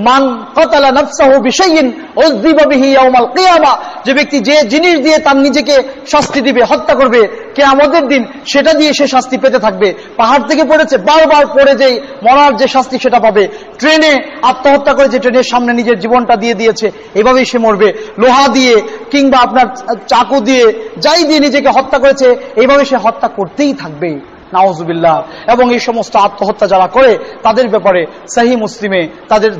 মান কাতালা নাফসাহু বিশাইইন উযযিবা বিহি ইয়াউমাল কিয়ামা, যে ব্যক্তি যে জিনিস দিয়ে তার নিজেকে শাস্তি দিবে, হত্যা করবে, কিয়ামতের দিন সেটা দিয়ে সে শাস্তি পেতে থাকবে। পাহাড় থেকে পড়েছে, বারবার পড়ে যেই মরার যে শাস্তি সেটা পাবে। ট্রেনে আত্মহত্যা করে যে ট্রেনের সামনে নিজের জীবনটা দিয়ে দিয়েছে, এভাবেই সে মরবে। লোহা দিয়ে কিংবা আপনার চাকু দিয়ে, যাই দিয়ে নিজেকে হত্যা করেছে, এইভাবে সে হত্যা করতেই থাকবে। নাউযুবিল্লাহ। এবং এই সমস্ত আত্মহত্যা যারা করে তাদের ব্যাপারে সহিহ মুসলিমে, তাদের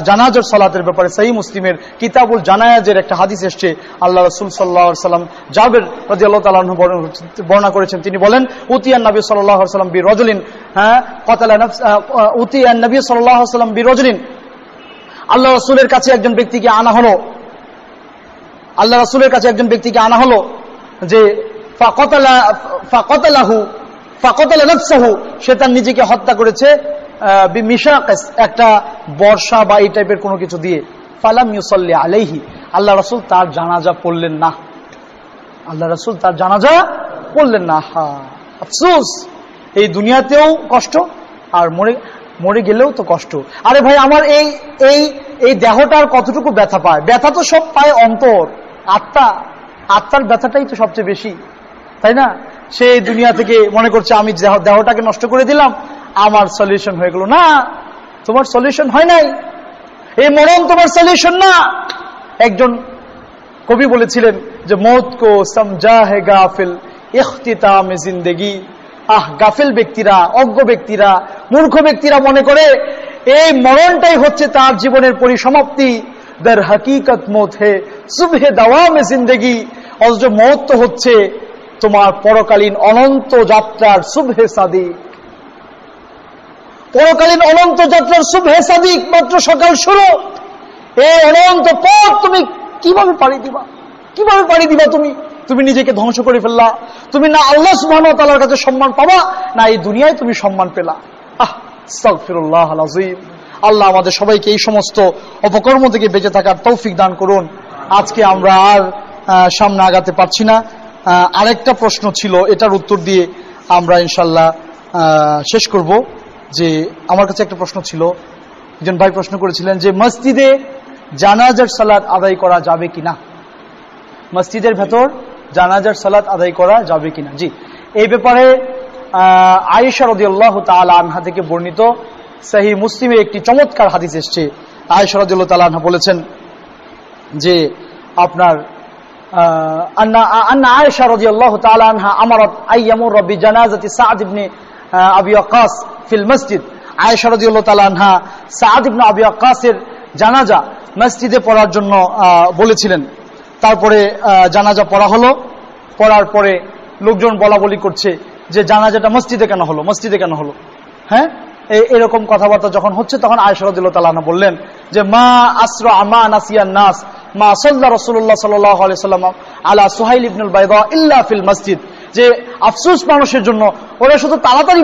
জানাজার সালাতের ব্যাপারে সহিহ মুসলিমের কিতাবুল জানায়াজের একটা হাদিস এসছে। আল্লাহ রাসূল সাল্লাল্লাহু আলাইহি ওয়াসাল্লাম জাবের রাদিয়াল্লাহু তাআলা আনহু বর্ণনা করেছেন, তিনি বলেন উতিয়ান নবী সাল্লাল্লাহু আলাইহি ওয়াসাল্লাম বিরাজুলিন কাতালা নাফস, উতিয়ান নবী সাল্লাল্লাহু আলাইহি ওয়াসাল্লাম বিরাজুলিন, আল্লাহ রাসূলের কাছে একজন ব্যক্তিকে আনা হলো, আল্লাহ রাসূলের কাছে একজন ব্যক্তিকে আনা হলো যে ফাকাতালাহু নাফসাহু, সে তার নিজেকে হত্যা করেছে বিমিশাকাস, একটা বর্ষা বা এই টাইপের কোনো কিছু দিয়ে। ফালাম ইউসাল্লি আলাইহি, আল্লাহ রাসূল তার জানাজা পড়লেন না, আল্লাহ রাসূল তার জানাজা পড়লেন না। আফসোস, এই দুনিয়াতেও কষ্ট আর মরে গেলেও তো কষ্ট। আরে ভাই, আমার এই দেহটার কতটুকু ব্যথা পায়? ব্যথা তো সব পায় অন্তর, আত্মার ব্যথাটাই তো সবচেয়ে বেশি, তাই না? সেই দুনিয়া থেকে মনে করছে আমি দেহটাকে নষ্ট করে দিলাম, আমার সলিউশন হয়ে গেল। না, তোমার সলিউশন হয় নাই, এই মরণ তোমার সলিউশন না। একজন কবি বলেছিলেন যে মৌত কো সমঝা হে গাফিল ইখতিতাম জিন্দেগি। গাফিল ব্যক্তিরা, অজ্ঞ ব্যক্তিরা, মূর্খ ব্যক্তিরা মনে করে এই মরণটাই হচ্ছে তার জীবনের পরিসমাপ্তি। দর হকিকত মৌত হে সুবহে দাওয়ামে জিন্দেগি, অথচ মৌত তো হচ্ছে তোমার পরকালীন অনন্ত যাত্রার সুবহে সাদিক। পরকালীন অনন্ত যাত্রার সুবহে সাদিক মাত্র সকাল শুরু। এই অনন্ত পথ তুমি কিভাবে পাড়ি দিবা? কিভাবে পাড়ি দিবা? তুমি নিজেকে ধ্বংস করে ফেললা। তুমি না আল্লাহ সুবহানাহু ওয়া তাআলার কাছে সম্মান পাবা, না এই দুনিয়ায় তুমি সম্মান পেলা। আস্তাগফিরুল্লাহ আল আযীম। আল্লাহ আমাদের সবাইকে এই সমস্ত অপকর্ম থেকে বেঁচে থাকার তৌফিক দান করুন। আজকে আমরা আর সামনে আগাতে পারছি না। আরেকটা প্রশ্ন ছিল, এটার উত্তর দিয়ে আমরা ইনশাল্লাহ শেষ করব। যে আমার কাছে একটা প্রশ্ন ছিল, একজন ভাই প্রশ্ন করেছিলেন যে মসজিদে জানাজার সালাত আদায় করা যাবে কিনা, মসজিদের ভেতর জানাজার সালাত আদায় করা যাবে কিনা। জি, এই ব্যাপারে আয়েশা রাদিয়াল্লাহু তাআলা আনহা থেকে বর্ণিত সহিহ মুসলিমে একটি চমৎকার হাদিস এসেছে। আয়েশা রাদিয়াল্লাহু তাআলা আনহা বলেছেন যে আপনার আন্না আয়েশা রাদিয়াল্লাহু তাআলা আনহা আমারাত আইয়ামুর রাব্বি জানাজাতি সাদ ইবনে আবি ওয়াক্কাস ফিল মসজিদ। আয়েশা রাদিয়াল্লাহু তাআলা আনহা সাদ ইবনে আবি ওয়াক্কাসের জানাজা মসজিদে পড়ার জন্য বলেছিলেন। তারপরে জানাজা পড়া হলো। পড়ার পরে লোকজন বলা বলি করছে যে জানাজাটা মসজিদে কেন হলো, মসজিদে কেন হলো। হ্যাঁ, এরকম কথাবার্তা যখন হচ্ছে তখন আয়েশা রাদিয়াল্লাহু তাআলা আনহা বললেন যে মা আসরা আমা নাসিয়ান নাস মা সাল্লা রাসূলুল্লাহ সাল্লাল্লাহু আলাইহি ওয়াসাল্লাম আলা সুহাইল ইবনুল বাইদা ইল্লা ফিল মসজিদ। যে আফসোস মানুষের জন্য, ওরা শুধু তাড়াতাড়ি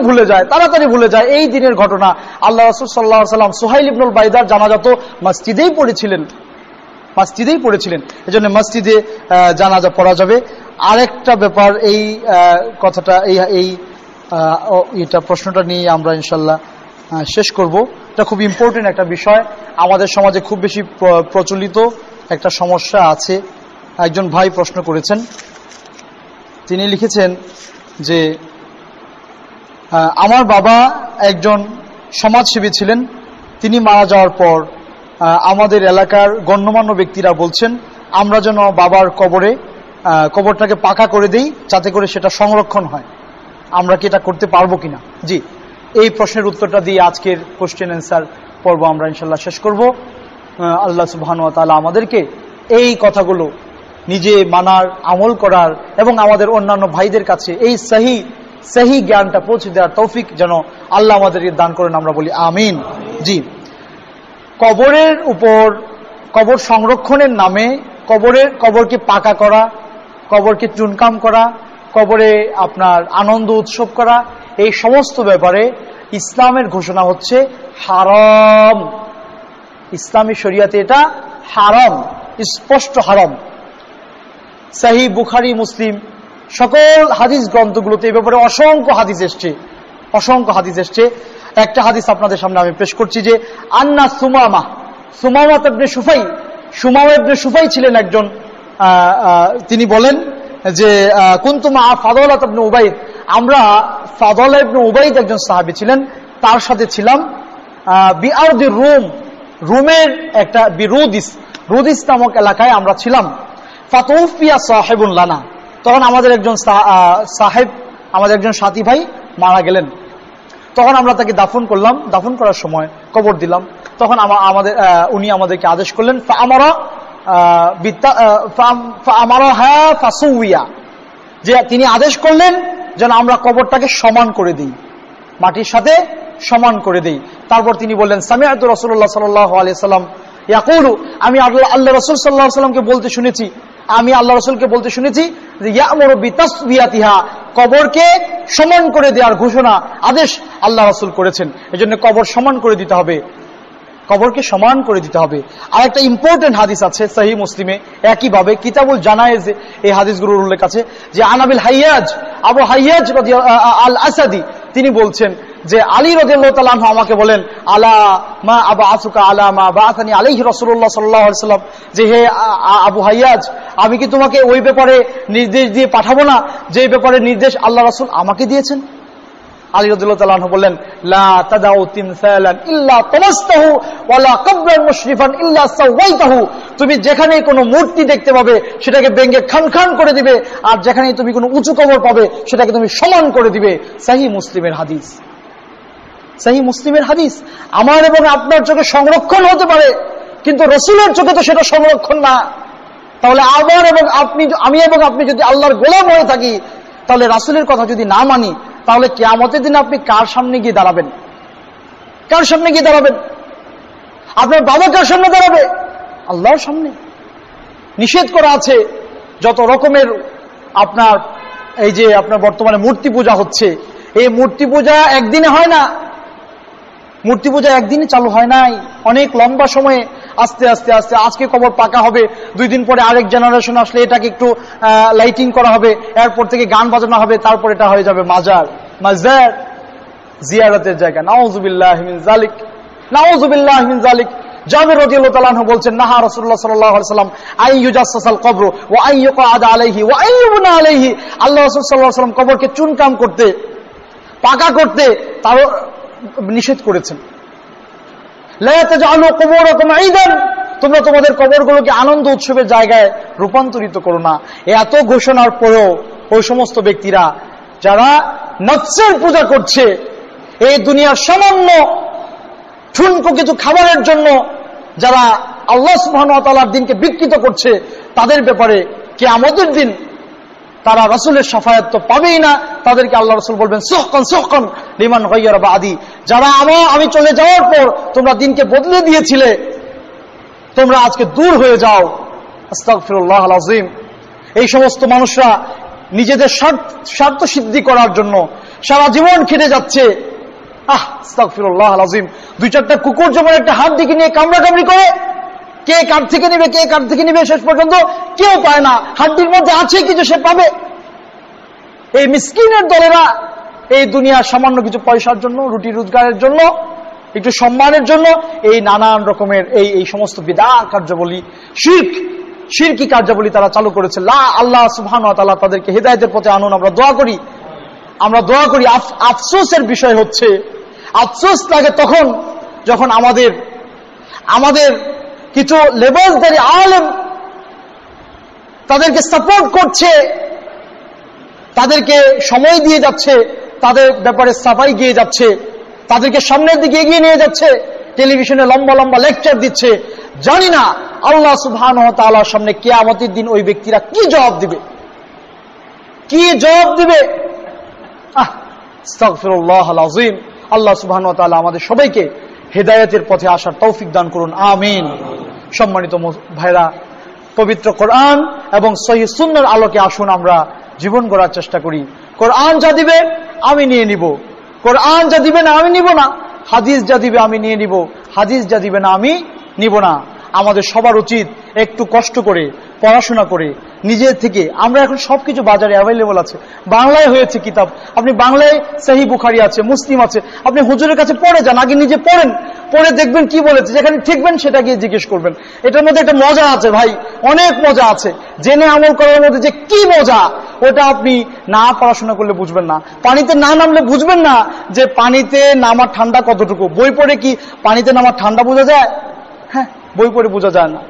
ভুলে যায় এই দিনের ঘটনা। আল্লাহ রাসূল সাল্লাল্লাহু আলাইহি ওয়াসাল্লাম সুহাইল ইবনুল বাইদার জানাজা তো মসজিদেই পড়েছিলেন, এজন্য মসজিদে জানাজা পড়া যাবে। আরেকটা ব্যাপার, এই কথাটা এইটা প্রশ্নটা নিয়ে আমরা ইনশাল্লাহ শেষ করব। এটা খুব ইম্পর্টেন্ট একটা বিষয়, আমাদের সমাজে খুব বেশি প্রচলিত একটা সমস্যা আছে। একজন ভাই প্রশ্ন করেছেন, তিনি লিখেছেন যে আমার বাবা একজন সমাজসেবী ছিলেন। তিনি মারা যাওয়ার পর আমাদের এলাকার গণ্যমান্য ব্যক্তিরা বলছেন আমরা যেন বাবার কবরটাকে পাকা করে দেই, যাতে করে সেটা সংরক্ষণ হয়। আমরা কি এটা করতে পারবো কিনা? জি, এই প্রশ্নের উত্তরটা দিয়ে আজকের কোশ্চেন অ্যান্সার পর্ব আমরা ইনশাল্লাহ শেষ করব। আল্লাহ সুবহানাহু ওয়া তাআলা আমাদেরকে এই কথাগুলো নিজে মানার, আমল করার এবং আমাদের অন্যান্য ভাইদের কাছে এই সহি জ্ঞানটা পৌঁছে দেওয়ার তৌফিক যেন আল্লাহ আমাদেরকে দান করেন, আমরা বলি আমিন। জি, কবরের উপর, কবর সংরক্ষণের নামে কবরকে পাকা করা, কবরকে চুনকাম করা, কবরে আপনার আনন্দ উৎসব করা, এই সমস্ত ব্যাপারে ইসলামের ঘোষণা হচ্ছে হারাম। ইসলামী শরিয়াতে এটা হারাম, স্পষ্ট হারাম। সহিহ বুখারী, মুসলিম সকল হাদিস গ্রন্থগুলোতে এই ব্যাপারে অসংখ্য হাদিস এসছে। একটা হাদিস আপনাদের সামনে আমি পেশ করছি যে আন্না সুমামা ইবনে সুফাই ছিলেন একজন, তিনি বলেন যে কুনতু মা ফাদলাত ইবনে উবাইদ, আমরা ফাদলা ইবনে উবাইদ একজন সাহাবী ছিলেন, তার সাথে ছিলাম বিআরদি রুমের একটা রুদিস নামক এলাকায় আমরা ছিলাম। ফাতুফিয়া সাহিবুন লানা, তখন আমাদের একজন সাহেব, আমাদের একজন সাথী ভাই মারা গেলেন। তখন আমরা তাকে দাফন করলাম। দাফন করার সময় কবর দিলাম। তখন উনি আমাদেরকে আদেশ করলেন যে তিনি আদেশ করলেন যেন আমরা কবরটাকে সমান করে দিই, মাটির সাথে সমান করে দিই। তারপর তিনি বললেন সামিআতু রাসূলুল্লাহ সাল্লাল্লাহু আলাইহি সাল্লাম ইয়াকুলু, আমি আল্লাহ রাসূল সাল্লাল্লাহু আলাইহি সাল্লামকে বলতে শুনেছি, আমি আল্লাহ রাসূলকে বলতে শুনেছি যে ইয়ামুরু বিতাসবিয়াতিহা, কবরকে সমান করে দেওয়ার ঘোষণা, আদেশ আল্লাহ রাসূল করেছেন। এজন্য কবর সমান করে দিতে হবে, কবরকে সমান করে দিতে হবে। আর একটা ইম্পর্টেন্ট হাদিস আছে সহিহ মুসলিমে, একইভাবে কিতাবুল জানায়েজ এই হাদিসগুলোর উল্লেখ আছে যে আনাবিল হাইয়াজ, আবু হাইয়াজ আল আসাদি তিনি বলছেন যে আলী রাদিয়াল্লাহু তাআলা আনহু আমাকে বলেন আলা মা আবআসুকা আলা মা বাআসানি আলাইহি রাসূলুল্লাহ সাল্লাল্লাহু আলাইহি সাল্লাম, যে হে আবু হাইয়াজ, আমি কি তোমাকে ওই ব্যাপারে নির্দেশ দিয়ে পাঠাবো না যে ব্যাপারে নির্দেশ আল্লাহ রাসূল আমাকে দিয়েছেন? আলী রাদিয়াল্লাহু তাআলা আনহু বললেন লা তাদাউ তিমসালান ইল্লা তামাসতাহু ওয়ালা কবরান মুশরিফান ইল্লা সাওয়াইতাহু, তুমি যেখানেই কোনো মূর্তি দেখতে পাবে সেটাকে ভেঙে খান করে দিবে, আর যেখানেই তুমি কোনো উঁচু কবর পাবে সেটাকে তুমি সমান করে দিবে। সহিহ মুসলিমের হাদিস, সহিহ মুসলিমের হাদিস। আমার এবং আপনার চোখে সংরক্ষণ হতে পারে, কিন্তু রাসূলের চোখে তো সেটা সংরক্ষণ না। তাহলে আমি এবং আপনি যদি আল্লাহর গোলাম হয়ে থাকি, তাহলে রাসূলের কথা যদি না মানি, তাহলে কিয়ামতের দিন আপনি কার সামনে গিয়ে দাঁড়াবেন? কার সামনে গিয়ে দাঁড়াবেন? আপনার বাবা কার সামনে দাঁড়াবে? আল্লাহর সামনে। নিষেধ করা আছে যত রকমের এই যে আপনার বর্তমানে মূর্তি পূজা হচ্ছে, এই মূর্তি পূজা একদিনে হয় না, মূর্তি পূজা একদিনে চালু হয় নাই, অনেক লম্বা সময়ে আস্তে আস্তে আস্তে। আজকে কবর পাকা হবে, 2 দিন পরে আরেক জেনারেশন আসলে এটাকে একটু লাইটিং করা হবে, এরপর থেকে গান বাজানো হবে, তারপর এটা হয়ে যাবে মাজার জিয়ারতের জায়গা। নাউযুবিল্লাহি মিন যালিক, নাউযুবিল্লাহি মিন যালিক। জাবির রাদিয়াল্লাহু তাআলা আনহু বলছেন নাহা রাসূলুল্লাহ সাল্লাল্লাহু আলাইহি ওয়াসাল্লাম আন ইউজাসসাসাল কবর ওয়া আন ইউকআদা আলাইহি ওয়া আন ইউবনা আলাইহি, আল্লাহ রাসূল সাল্লাল্লাহু আলাইহি ওয়াসাল্লাম কবরকে চুনকাম করতে, পাকা করতে তারও নিষেধ করেছেন। লা তাজআলু কুবুরাকুম ঈদান, তোমরা তোমাদের কবরগুলোকে আনন্দ উৎসবের জায়গায় রূপান্তরিত করো না। এত ঘোষণার পরেও ওই সমস্ত ব্যক্তিরা যারা নফসের পূজা করছে, এই দুনিয়ার সামান্য ঠুনকো কিছু খাবারের জন্য যারা আল্লাহ সুবহানাহু ওয়া তাআলার দ্বীনকে বিকৃত করছে, তাদের ব্যাপারে কিয়ামতের দিন তারা রাসূলের শাফায়াত তো পাবেই না। তাদেরকে আল্লাহ রাসূল বলবেন সুহকান লিমান গায়্যারা বাদি, যারা আমি চলে যাওয়ার পর তোমরা দ্বীনকে বদলে দিয়েছিলে, তোমরা আজকে দূর হয়ে যাও। আস্তাগফিরুল্লাহল আযীম। এই সমস্ত মানুষরা নিজেদের স্বার্থ সিদ্ধি করার জন্য সারা জীবন খেটে যাচ্ছে। আস্তাগফিরুল্লাহল আযীম। 2-4টা কুকুর যেমন একটা হাত দিকে নিয়ে কামড়াকামড়ি করে, কে কার থেকে নিবে শেষ পর্যন্ত কেউ পায় না। হাড্ডির মধ্যে আছে কিছু, সে পাবে। এই মিসকিনের দলেরা এই দুনিয়ার সামান্য কিছু পয়সার জন্য, রুটি রোজগারের জন্য, একটু সম্মানের জন্য এই নানান রকমের এই সমস্ত বিদআত কার্যাবলী, শিরকি কার্যাবলী তারা চালু করেছে। আল্লাহ সুবহানাহু ওয়া তাআলা তাদেরকে হিদায়াতের পথে আনুন, আমরা দোয়া করি। আমরা দোয়া করি। আফসোসের বিষয় হচ্ছে, আফসোস লাগে তখন যখন আমাদের কিছু লেবাসদারি আলেম তাদেরকে সাপোর্ট করছে, তাদেরকে সময় দিয়ে যাচ্ছে, তাদের ব্যাপারে সাফাই গিয়ে যাচ্ছে, তাদেরকে সামনের দিকে এগিয়ে নিয়ে যাচ্ছে, টেলিভিশনে লম্বা লম্বা লেকচার দিচ্ছে। জানি না আল্লাহ সুবহানাহু ওয়া তাআলার সামনে কিয়ামতের দিন ওই ব্যক্তিরা কি জবাব দিবে, কি জবাব দিবে। আস্তাগফিরুল্লাহল আযীম। আল্লাহ সুবহানাহু ওয়া তাআলা আমাদের সবাইকে হেদায়েতের পথে আসার তৌফিক দান করুন, আমিন। সম্মানিত ভাইরা, পবিত্র কোরআন এবং সহিহ সুন্নাহর আলোকে আসুন আমরা জীবন গড়ার চেষ্টা করি। কোরআন যা দিবে আমি নিয়ে নিব, কোরআন যা দিবে না আমি নিব না। হাদিস যা দিবে আমি নিয়ে নিব, হাদিস যা দিবে না আমি নিব না। আমাদের সবার উচিত একটু কষ্ট করে পড়াশোনা করে নিজের থেকে, আমরা এখন সবকিছু বাজারে অ্যাভেলেবল আছে, বাংলায় হয়েছে কিতাব, আপনি বাংলায় সহিহ বুখারী আছে, মুসলিম আছে, আপনি হুজুরের কাছে পড়ে যান, আগে নিজে পড়েন, পড়ে দেখবেন কি বলেছে, যেখানে ঠিকবেন সেটা গিয়ে জিজ্ঞেস করবেন। এটার মধ্যে একটা মজা আছে ভাই, অনেক মজা আছে। জেনে আমল করার মধ্যে যে কি মজা, ওটা আপনি না পড়াশোনা করলে বুঝবেন না, পানিতে না নামলে বুঝবেন না যে পানিতে নামার ঠান্ডা কতটুকু। বই পড়ে কি পানিতে নামার ঠান্ডা বোঝা যায়? হ্যাঁ, বই পড়ে বোঝা যায় না।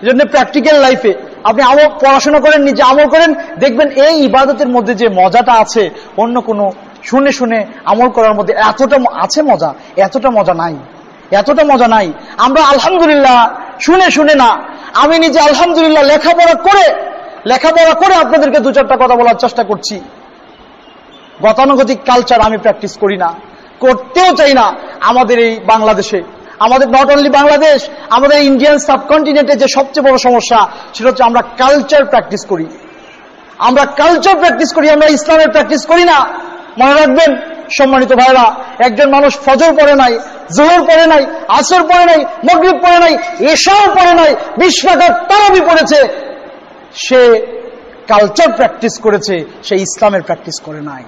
এই জন্য প্র্যাকটিক্যাল লাইফে আপনি পড়াশোনা করেন, নিজে আমল করেন, দেখবেন এই ইবাদতের মধ্যে যে মজাটা আছে অন্য কোনো শুনে শুনে আমল করার মধ্যে এতটা আছে মজা, এতটা মজা নাই, এতটা মজা নাই। আমরা আলহামদুলিল্লাহ শুনে শুনে না, আমি নিজে আলহামদুলিল্লাহ লেখাপড়া করে আপনাদেরকে দু চারটা কথা বলার চেষ্টা করছি। গতানুগতিক কালচার আমি প্র্যাকটিস করি না, করতেও চাই না। আমাদের এই বাংলাদেশে, আমাদের নট অনলি বাংলাদেশ, আমাদের ইন্ডিয়ান সাবকন্টিনেন্টে যে সবচেয়ে বড় সমস্যা সেটা হচ্ছে আমরা কালচার প্র্যাকটিস করি, আমরা ইসলামের প্র্যাকটিস করি না। মনে রাখবেন সম্মানিত ভাইরা, একজন মানুষ ফজর পড়ে নাই, যোহর পড়ে নাই, আসর পড়ে নাই, মাগরিব পড়ে নাই, এশাও পড়ে নাই, 20 রাকাত তারাবি পড়েছে, সে কালচার প্র্যাকটিস করেছে, সে ইসলামের প্র্যাকটিস করে নাই।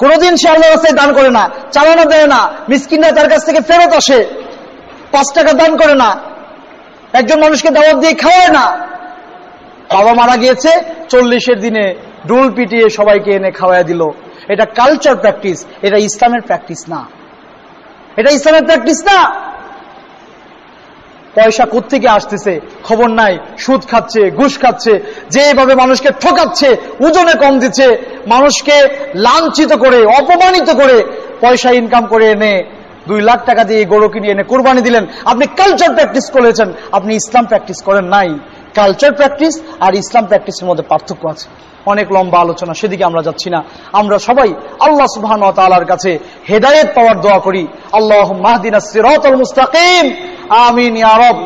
কোনদিন সে আল্লাহর রাস্তায় দান করে না, চালানো দেয় না, মিসকিনরা তার কাছ থেকে ফেরত আসে, 5 টাকা দান করে না, একজন মানুষকে দাওয়াত দিয়ে খাওয়ায় না। বাবা মারা গিয়েছে, 40-এর দিনে ডুল পিটিয়ে সবাইকে এনে খাওয়ায় দিল। এটা কালচার প্র্যাকটিস, এটা ইসলামের প্র্যাকটিস না, এটা ইসলামের প্র্যাকটিস না। পয়সা কোত্থেকে আসতেছে খবর নাই, সুদ খাচ্ছে, ঘুষ খাচ্ছে, যেভাবে মানুষকে ঠকাচ্ছে, ওজনে কম দিচ্ছে, মানুষকে লাঞ্ছিত করে অপমানিত করে পয়সা ইনকাম করে এনে 2 লাখ টাকা দিয়ে গরু কিনে এনে কোরবানি দিলেন। আপনি কালচার প্র্যাকটিস করেছেন, আপনি ইসলাম প্র্যাকটিস করেন নাই। কালচার প্র্যাকটিস আর ইসলাম প্র্যাকটিসের মধ্যে পার্থক্য আছে। অনেক লম্বা আলোচনা, সেদিকে আমরা যাচ্ছি না। আমরা সবাই আল্লাহ সুবহানাহু ওয়া তাআলার কাছে হেদায়েত পাওয়ার দোয়া করি। আল্লাহুম্মা ইহদিনাস সিরাতাল মুস্তাকিম, আমিন ইয়া রব।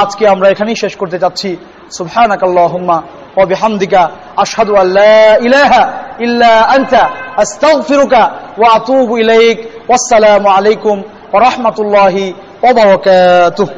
আজকে আমরা এখানেই শেষ করতে যাচ্ছি। সুবহানাকাল্লাহুম্মা ওয়া বিহামদিকা আশহাদু আল্লা ইলাহা ইল্লা আনতা আস্তাগফিরুকা ওয়া আতুবু ইলাইক। ওয়াসসালামু আলাইকুম ওয়া রাহমাতুল্লাহি ওয়া বারাকাতুহু।